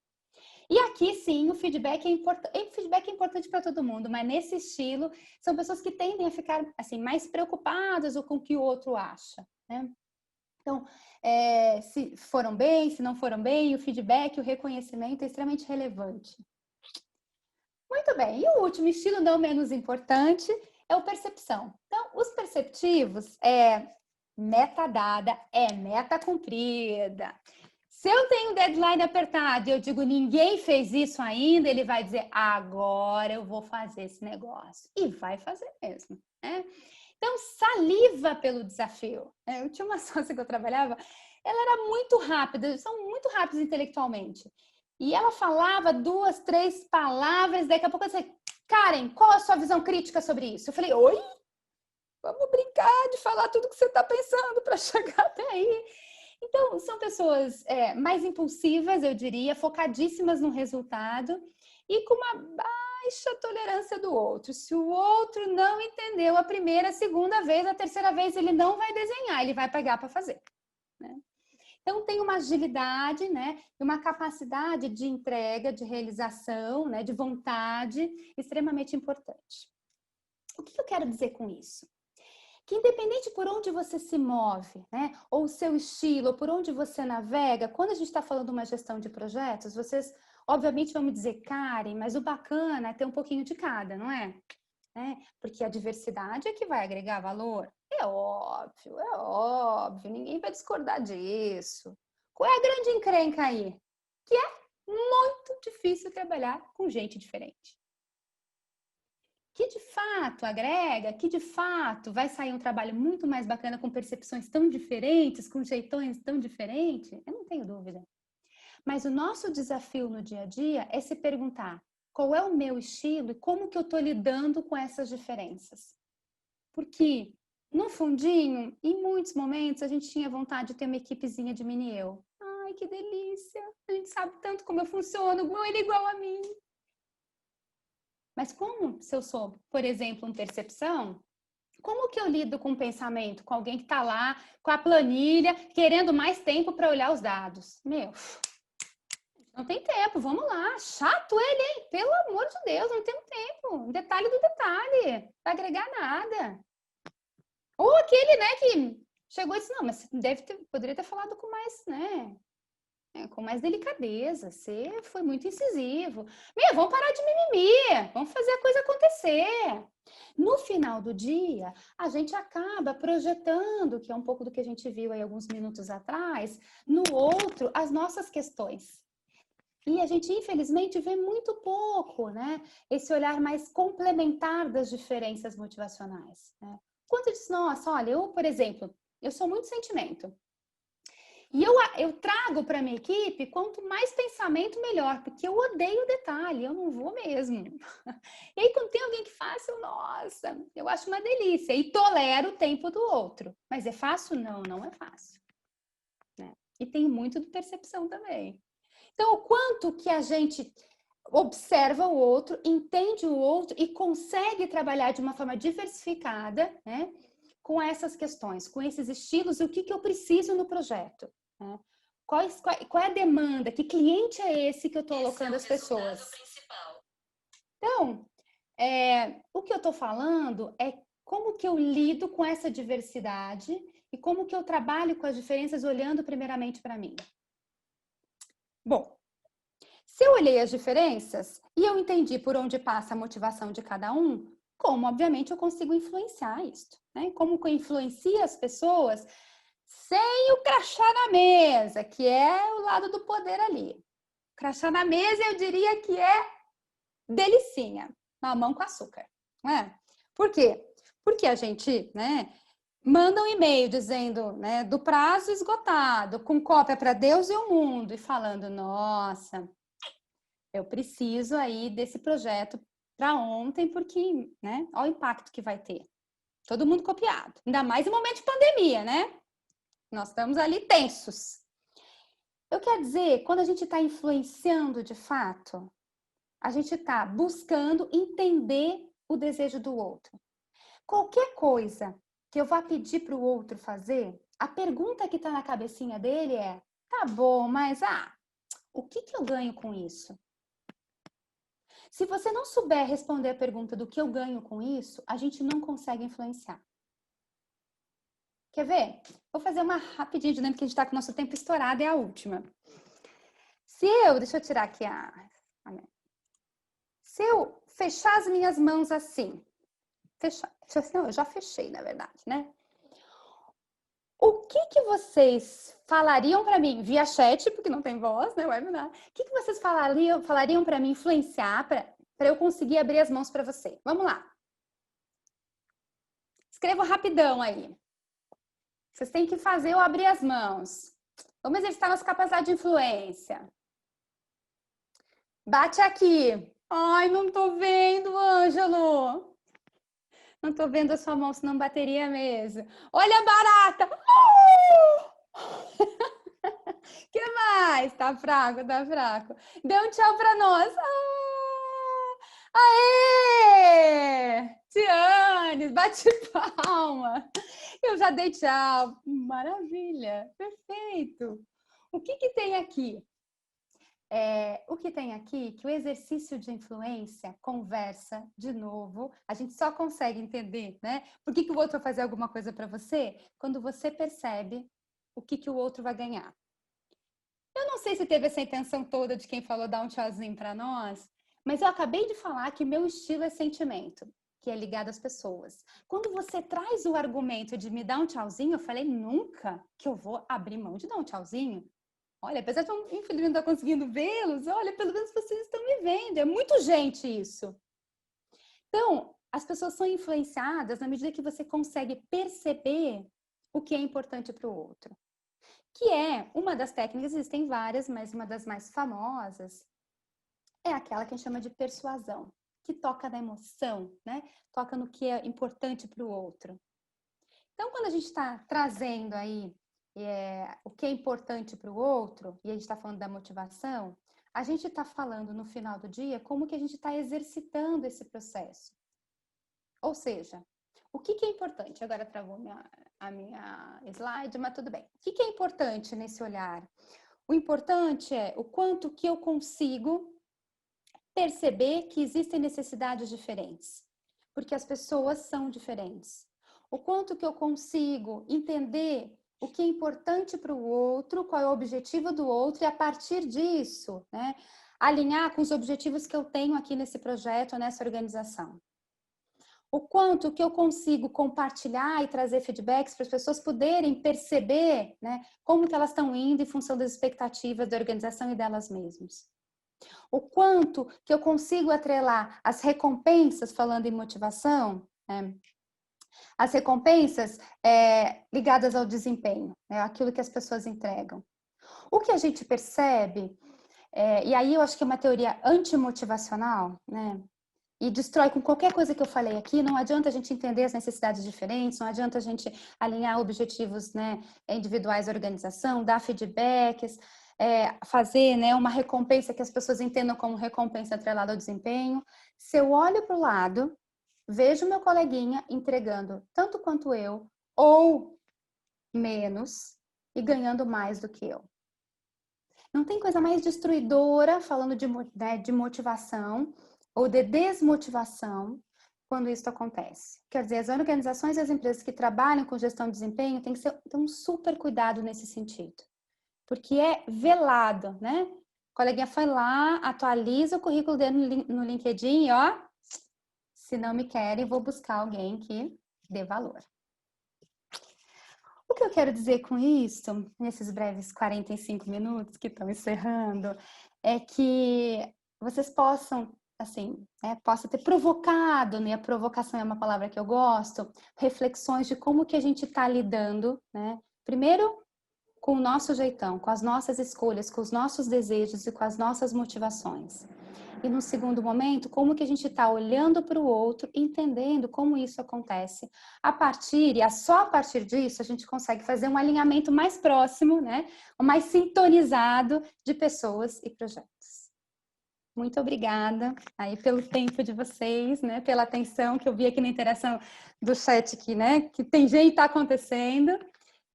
E aqui, sim, o feedback é importante. O feedback é importante para todo mundo, mas nesse estilo, são pessoas que tendem a ficar, assim, mais preocupadas com o que o outro acha, né? Então, se foram bem, se não foram bem, o feedback, o reconhecimento é extremamente relevante. Muito bem, e o último estilo, não menos importante, é o percepção. Então, os perceptivos meta dada, meta cumprida. Se eu tenho um deadline apertado e eu digo ninguém fez isso ainda, ele vai dizer agora eu vou fazer esse negócio. E vai fazer mesmo, né? Então, saliva pelo desafio. Eu tinha uma sócia que eu trabalhava, ela era muito rápida, são muito rápidos intelectualmente. E ela falava 2, 3 palavras, daqui a pouco eu disse, Karen, qual a sua visão crítica sobre isso? Eu falei, oi? Vamos brincar de falar tudo que você está pensando para chegar até aí. Então, são pessoas mais impulsivas, eu diria, focadíssimas no resultado e com uma baixa tolerância do outro. Se o outro não entendeu a primeira, a segunda vez, a terceira vez, ele não vai desenhar, ele vai pegar para fazer. Né? Então, tem uma agilidade, né, e uma capacidade de entrega, de realização, né, de vontade extremamente importante. O que eu quero dizer com isso? Que independente por onde você se move, né, ou o seu estilo, ou por onde você navega, quando a gente está falando de uma gestão de projetos, vocês obviamente vão me dizer, Karen, mas o bacana é ter um pouquinho de cada, não é? Porque a diversidade é que vai agregar valor. É óbvio, ninguém vai discordar disso. Qual é a grande encrenca aí? Que é muito difícil trabalhar com gente diferente. Que de fato agrega, que de fato vai sair um trabalho muito mais bacana com percepções tão diferentes, com jeitões tão diferentes, eu não tenho dúvida. Mas o nosso desafio no dia a dia é se perguntar qual é o meu estilo e como que eu estou lidando com essas diferenças. Porque, no fundinho, em muitos momentos, a gente tinha vontade de ter uma equipezinha de mini eu. Ai, que delícia! A gente sabe tanto como eu funciono, ele é igual a mim. Mas como, se eu sou, por exemplo, uma percepção, como que eu lido com o pensamento, com alguém que está lá, com a planilha, querendo mais tempo para olhar os dados? Meu, não tem tempo, vamos lá. Chato ele, hein? Pelo amor de Deus, não tem tempo. Detalhe do detalhe, não vai agregar nada. Ou aquele, né, que chegou e disse, não, mas poderia ter falado com mais, né? com mais delicadeza, você foi muito incisivo. Meu, vamos parar de mimimi, vamos fazer a coisa acontecer. No final do dia, a gente acaba projetando, que é um pouco do que a gente viu aí alguns minutos atrás, no outro as nossas questões. E a gente, infelizmente, vê muito pouco, né? Esse olhar mais complementar das diferenças motivacionais, né? Quanto diz, nossa, olha, eu, por exemplo, eu sou muito sentimento. E eu trago para minha equipe, quanto mais pensamento, melhor, porque eu odeio detalhe, eu não vou mesmo. E aí, quando tem alguém que faz, nossa, eu acho uma delícia. E tolero o tempo do outro. Mas é fácil? Não, não é fácil. Né? E tem muito de percepção também. Então, o quanto que a gente observa o outro, entende o outro e consegue trabalhar de uma forma diversificada, né? Com essas questões, com esses estilos, o que eu preciso no projeto. Né? Qual é a demanda? Que cliente é esse que eu estou alocando as pessoas? Então, o que eu estou falando é como que eu lido com essa diversidade e como que eu trabalho com as diferenças olhando primeiramente para mim. Bom, se eu olhei as diferenças e eu entendi por onde passa a motivação de cada um, como, obviamente, eu consigo influenciar isso, né? Como que eu influencio as pessoas sem o crachá na mesa, que é o lado do poder ali. Crachá na mesa, eu diria que é delicinha, mamão com açúcar, não é? Por quê? Porque a gente, né, manda um e-mail dizendo, né, do prazo esgotado, com cópia para Deus e o mundo, e falando, nossa, eu preciso aí desse projeto para ontem, porque, né, olha o impacto que vai ter. Todo mundo copiado. Ainda mais em momento de pandemia, né? Nós estamos ali tensos. Eu quero dizer, quando a gente está influenciando de fato, a gente está buscando entender o desejo do outro. Qualquer coisa que eu vá pedir para o outro fazer, a pergunta que está na cabecinha dele é: tá bom, mas o que eu ganho com isso? Se você não souber responder a pergunta do que eu ganho com isso, a gente não consegue influenciar. Quer ver? Vou fazer uma rapidinha, de lembro que a gente está com o nosso tempo estourado, é a última. Deixa eu tirar aqui se eu fechar as minhas mãos assim, não, eu já fechei, na verdade, né? O que vocês falariam para mim via chat, porque não tem voz, né, webinar? O que vocês falariam para mim influenciar para eu conseguir abrir as mãos para você? Vamos lá. Escreva rapidão aí. Vocês têm que fazer eu abrir as mãos. Vamos exercitar nossa capacidade de influência. Bate aqui. Ai, não tô vendo, Ângelo. Não tô vendo a sua mão, senão bateria mesmo. Olha a barata. Que mais? Tá fraco, tá fraco. Dê um tchau pra nós. Aê! Tiane, bate palma. Eu já dei tchau. Maravilha, perfeito. O que tem aqui? O que tem aqui, que o exercício de influência, conversa, de novo, a gente só consegue entender, né? Por que o outro vai fazer alguma coisa para você? Quando você percebe o que o outro vai ganhar. Eu não sei se teve essa intenção toda de quem falou dar um tchauzinho para nós, mas eu acabei de falar que meu estilo é sentimento, que é ligado às pessoas. Quando você traz o argumento de me dar um tchauzinho, eu falei, nunca que eu vou abrir mão de dar um tchauzinho. Olha, apesar de eu, infelizmente, não estar conseguindo vê-los, olha, pelo menos vocês estão me vendo. É muito gente isso. Então, as pessoas são influenciadas na medida que você consegue perceber o que é importante para o outro. Que é uma das técnicas, existem várias, mas uma das mais famosas é aquela que a gente chama de persuasão, que toca na emoção, né? Toca no que é importante para o outro. Então, quando a gente está trazendo aí o que é importante para o outro, e a gente está falando da motivação, a gente está falando no final do dia como que a gente está exercitando esse processo. Ou seja, o que é importante? Agora travou a minha slide, mas tudo bem. O que é importante nesse olhar? O importante é o quanto que eu consigo perceber que existem necessidades diferentes, porque as pessoas são diferentes. O quanto que eu consigo entender o que é importante para o outro, qual é o objetivo do outro, e a partir disso, né, alinhar com os objetivos que eu tenho aqui nesse projeto, nessa organização. O quanto que eu consigo compartilhar e trazer feedbacks para as pessoas poderem perceber, né, como que elas estão indo em função das expectativas da organização e delas mesmas. O quanto que eu consigo atrelar as recompensas, falando em motivação, né, as recompensas ligadas ao desempenho, né, aquilo que as pessoas entregam. O que a gente percebe, e aí eu acho que é uma teoria antimotivacional, né, e destrói com qualquer coisa que eu falei aqui, não adianta a gente entender as necessidades diferentes, não adianta a gente alinhar objetivos, né, individuais da organização, dar feedbacks, fazer, né, uma recompensa que as pessoas entendam como recompensa atrelada ao desempenho. Se eu olho para o lado, vejo meu coleguinha entregando tanto quanto eu, ou menos, e ganhando mais do que eu. Não tem coisa mais destruidora, falando de motivação, ou de desmotivação, quando isso acontece. Quer dizer, as organizações e as empresas que trabalham com gestão de desempenho têm que ter um super cuidado nesse sentido. Porque é velado, né? O coleguinha foi lá, atualiza o currículo dele no LinkedIn e, ó, se não me querem, vou buscar alguém que dê valor. O que eu quero dizer com isso, nesses breves 45 minutos que estão encerrando, é que vocês possam, assim, possa ter provocado, né? A provocação é uma palavra que eu gosto, reflexões de como que a gente está lidando, né? Primeiro, com o nosso jeitão, com as nossas escolhas, com os nossos desejos e com as nossas motivações. E no segundo momento, como que a gente está olhando para o outro, entendendo como isso acontece. Só a partir disso, a gente consegue fazer um alinhamento mais próximo, né? Mais sintonizado de pessoas e projetos. Muito obrigada aí pelo tempo de vocês, né? Pela atenção que eu vi aqui na interação do chat, né? Que tem gente que está acontecendo.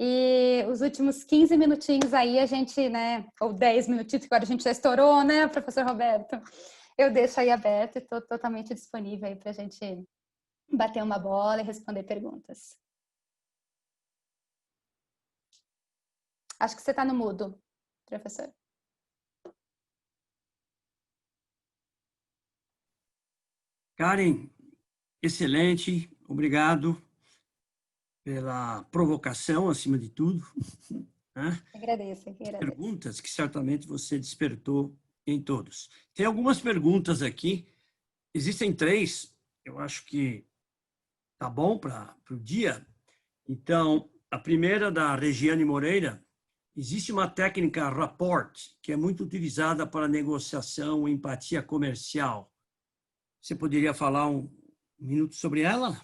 E os últimos 15 minutinhos aí a gente, né, ou 10 minutinhos, que agora a gente já estourou, né, professor Roberto? Eu deixo aí aberto e estou totalmente disponível aí para a gente bater uma bola e responder perguntas. Acho que você está no mudo, professor. Karen, excelente, obrigado pela provocação, acima de tudo. Né? Agradeço. Perguntas que certamente você despertou em todos. Tem algumas perguntas aqui, existem 3, eu acho que tá bom para o dia. Então, a primeira da Regiane Moreira, existe uma técnica rapport que é muito utilizada para negociação e empatia comercial. Você poderia falar um minuto sobre ela?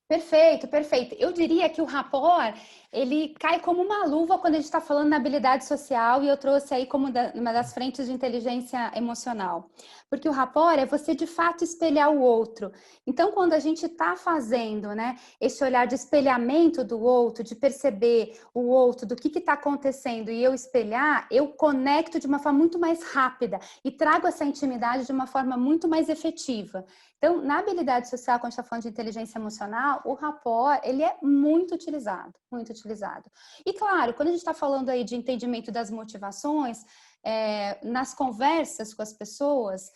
Perfeito, perfeito. Eu diria que o rapport, ele cai como uma luva quando a gente está falando na habilidade social, e eu trouxe aí como uma das frentes de inteligência emocional. Porque o rapport é você, de fato, espelhar o outro. Então, quando a gente está fazendo, né, esse olhar de espelhamento do outro, de perceber o outro, do que está acontecendo, e eu espelhar, eu conecto de uma forma muito mais rápida e trago essa intimidade de uma forma muito mais efetiva. Então, na habilidade social, quando a gente está falando de inteligência emocional, o rapport, ele é muito utilizado, muito utilizado. E, claro, quando a gente está falando aí de entendimento das motivações, nas conversas com as pessoas,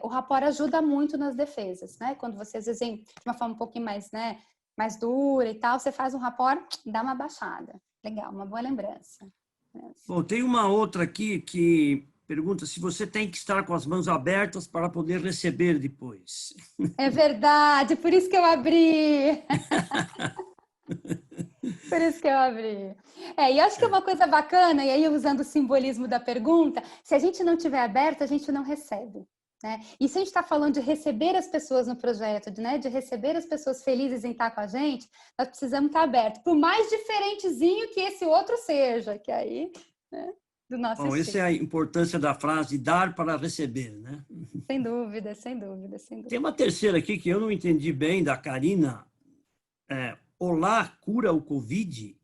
o rapport ajuda muito nas defesas, né? Quando você, às vezes, de uma forma um pouquinho mais, né, mais dura e tal, você faz um rapport, dá uma baixada. Legal, uma boa lembrança. Bom, tem uma outra aqui que pergunta se você tem que estar com as mãos abertas para poder receber depois. É verdade, por isso que eu abri. Por isso que eu abri. E acho que é uma coisa bacana, e aí usando o simbolismo da pergunta, se a gente não tiver aberto, a gente não recebe. Né? E se a gente está falando de receber as pessoas no projeto, né? De receber as pessoas felizes em estar com a gente, nós precisamos estar abertos, por mais diferentezinho que esse outro seja, que aí, né? Do nosso Bom, essa é a importância da frase dar para receber, né? Sem dúvida, sem dúvida, sem dúvida. Tem uma terceira aqui que eu não entendi bem, da Karina. Olá, cura o Covid?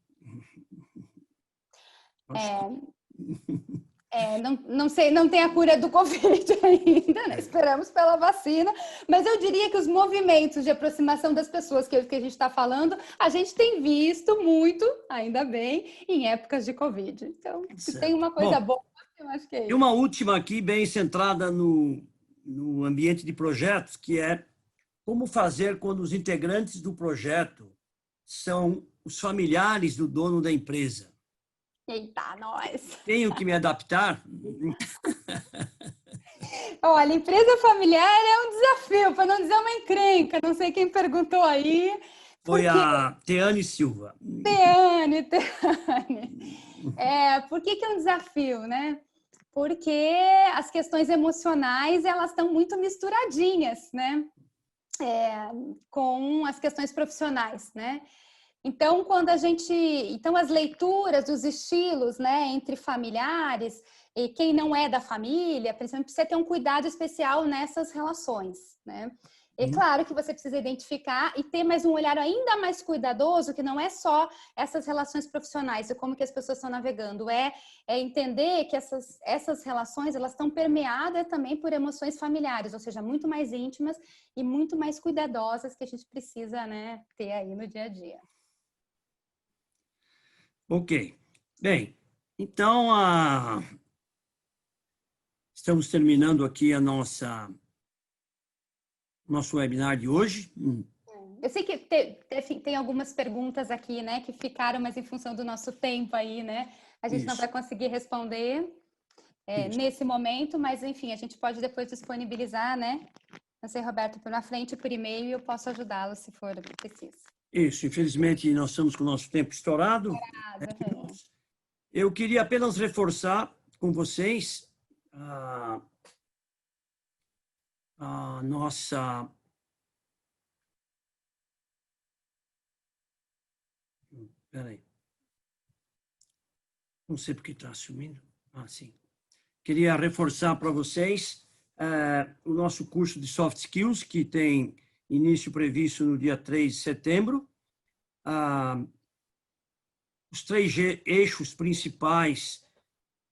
Não sei, não tem a cura do Covid ainda, né? Esperamos pela vacina, mas eu diria que os movimentos de aproximação das pessoas que a gente está falando, a gente tem visto muito, ainda bem, em épocas de Covid. Então, se tem uma coisa boa, eu acho que é E isso. uma última aqui, bem centrada no ambiente de projetos, que é como fazer quando os integrantes do projeto são os familiares do dono da empresa. Eita, nós! Tenho que me adaptar? Olha, empresa familiar é um desafio, para não dizer uma encrenca. Não sei quem perguntou aí. Foi a Teane Silva. Teane. Por que é um desafio, né? Porque as questões emocionais, elas estão muito misturadinhas, né? Com as questões profissionais, né? Então, então as leituras dos estilos, né, entre familiares e quem não é da família, principalmente precisa ter um cuidado especial nessas relações, né? É claro que você precisa identificar e ter mais um olhar ainda mais cuidadoso, que não é só essas relações profissionais e como que as pessoas estão navegando, é entender que essas relações, elas estão permeadas também por emoções familiares, ou seja, muito mais íntimas e muito mais cuidadosas que a gente precisa, né, ter aí no dia a dia. Ok. Bem, então, estamos terminando aqui nosso webinar de hoje. Eu sei que tem algumas perguntas aqui, né, que ficaram, mas em função do nosso tempo aí, né, a gente não vai conseguir responder nesse momento, mas enfim, a gente pode depois disponibilizar, né? Não sei, Roberto, por na frente, por e-mail, e eu posso ajudá-lo se for preciso. Isso, infelizmente nós estamos com o nosso tempo estourado. Eu queria apenas reforçar com vocês a nossa... Peraí. Não sei porque está sumindo. Sim. Queria reforçar para vocês o nosso curso de Soft Skills, que tem início previsto no dia 3 de setembro. Os 3 eixos principais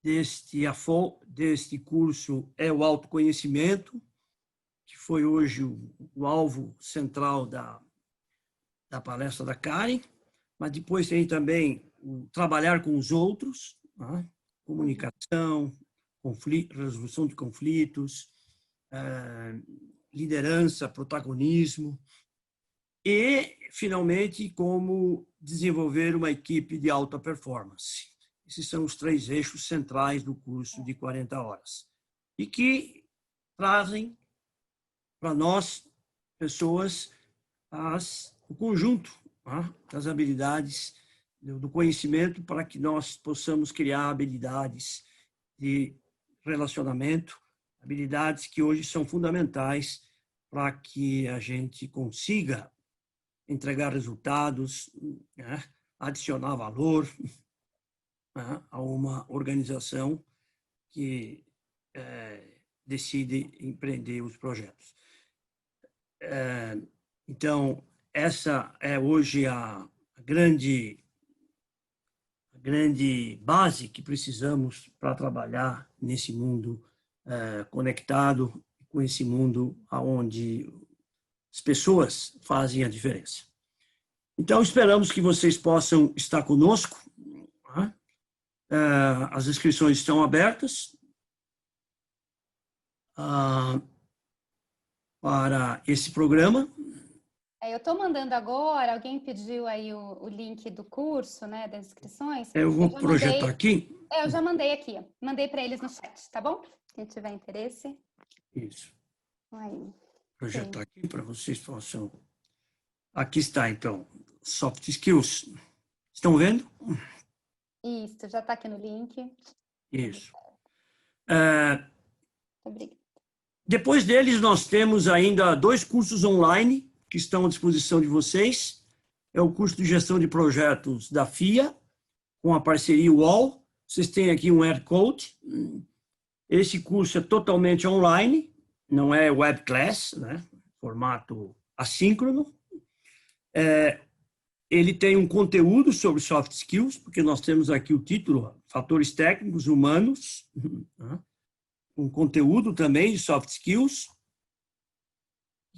deste curso é o autoconhecimento, que foi hoje o alvo central da palestra da Karen, mas depois tem também o trabalhar com os outros, né? Comunicação, resolução de conflitos, liderança, protagonismo, e, finalmente, como desenvolver uma equipe de alta performance. Esses são os 3 eixos centrais do curso de 40 horas. E que trazem para nós, pessoas, o conjunto das habilidades, do conhecimento, para que nós possamos criar habilidades de relacionamento, habilidades que hoje são fundamentais para que a gente consiga entregar resultados, né? Adicionar valor, né? A uma organização que decide empreender os projetos. Então, essa é hoje a grande base que precisamos para trabalhar nesse mundo conectado, com esse mundo onde as pessoas fazem a diferença. Então, esperamos que vocês possam estar conosco. As inscrições estão abertas para esse programa. Eu estou mandando agora, alguém pediu aí o link do curso, né, das inscrições. Eu vou projetar aqui. Eu já mandei aqui, mandei para eles no chat, tá bom? Quem tiver interesse. Isso. Aí. Projetar aqui para vocês possam... Aqui está, então, Soft Skills. Estão vendo? Isso, já está aqui no link. Isso. Obrigada. Depois deles, nós temos ainda 2 cursos online que estão à disposição de vocês. É o curso de gestão de projetos da FIA, com a parceria UOL. Vocês têm aqui um Air Code. Esse curso é totalmente online, não é web class, né? Formato assíncrono. Ele tem um conteúdo sobre soft skills, porque nós temos aqui o título, fatores técnicos humanos, com conteúdo também de soft skills,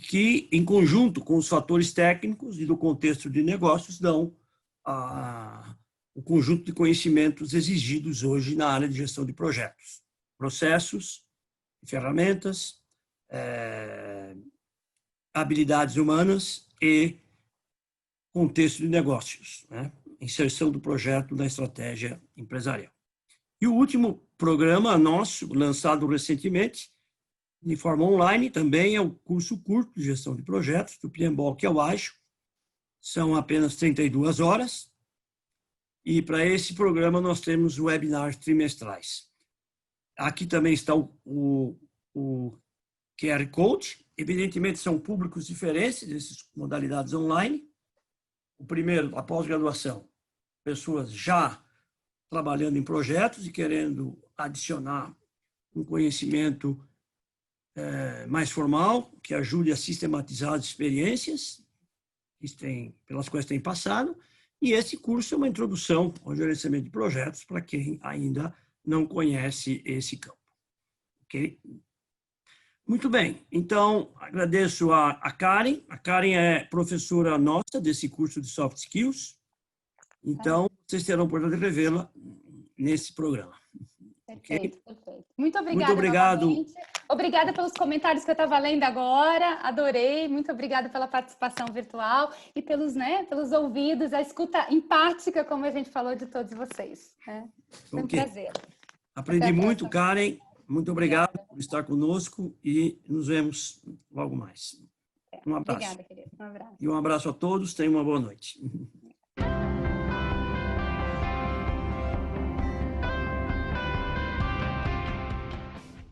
que, em conjunto com os fatores técnicos e do contexto de negócios, dão o conjunto de conhecimentos exigidos hoje na área de gestão de projetos, processos, ferramentas, habilidades humanas e contexto de negócios, né? Inserção do projeto na estratégia empresarial. E o último programa nosso, lançado recentemente, de forma online, também é o curso curto de gestão de projetos, do PMBOK ao Ágil. São apenas 32 horas. E para esse programa nós temos webinars trimestrais. Aqui também está o QR Code. Evidentemente, são públicos diferentes dessas modalidades online. O primeiro, a pós-graduação, pessoas já trabalhando em projetos e querendo adicionar um conhecimento mais formal, que ajude a sistematizar as experiências pelas quais têm passado. E esse curso é uma introdução ao gerenciamento de projetos para quem ainda não conhece esse campo. Ok? Muito bem, então agradeço a Karen. A Karen é professora nossa desse curso de Soft Skills. Então, vocês terão a oportunidade de revê-la nesse programa. Perfeito, perfeito. Muito obrigada. Muito obrigado. Novamente. Obrigada pelos comentários que eu estava lendo agora. Adorei. Muito obrigada pela participação virtual e pelos ouvidos, a escuta empática, como a gente falou, de todos vocês. Foi um prazer. Aprendi muito, Karen. Muito obrigado por estar conosco e nos vemos logo mais. Um abraço. Obrigada, querido. Um abraço. E um abraço a todos. Tenham uma boa noite.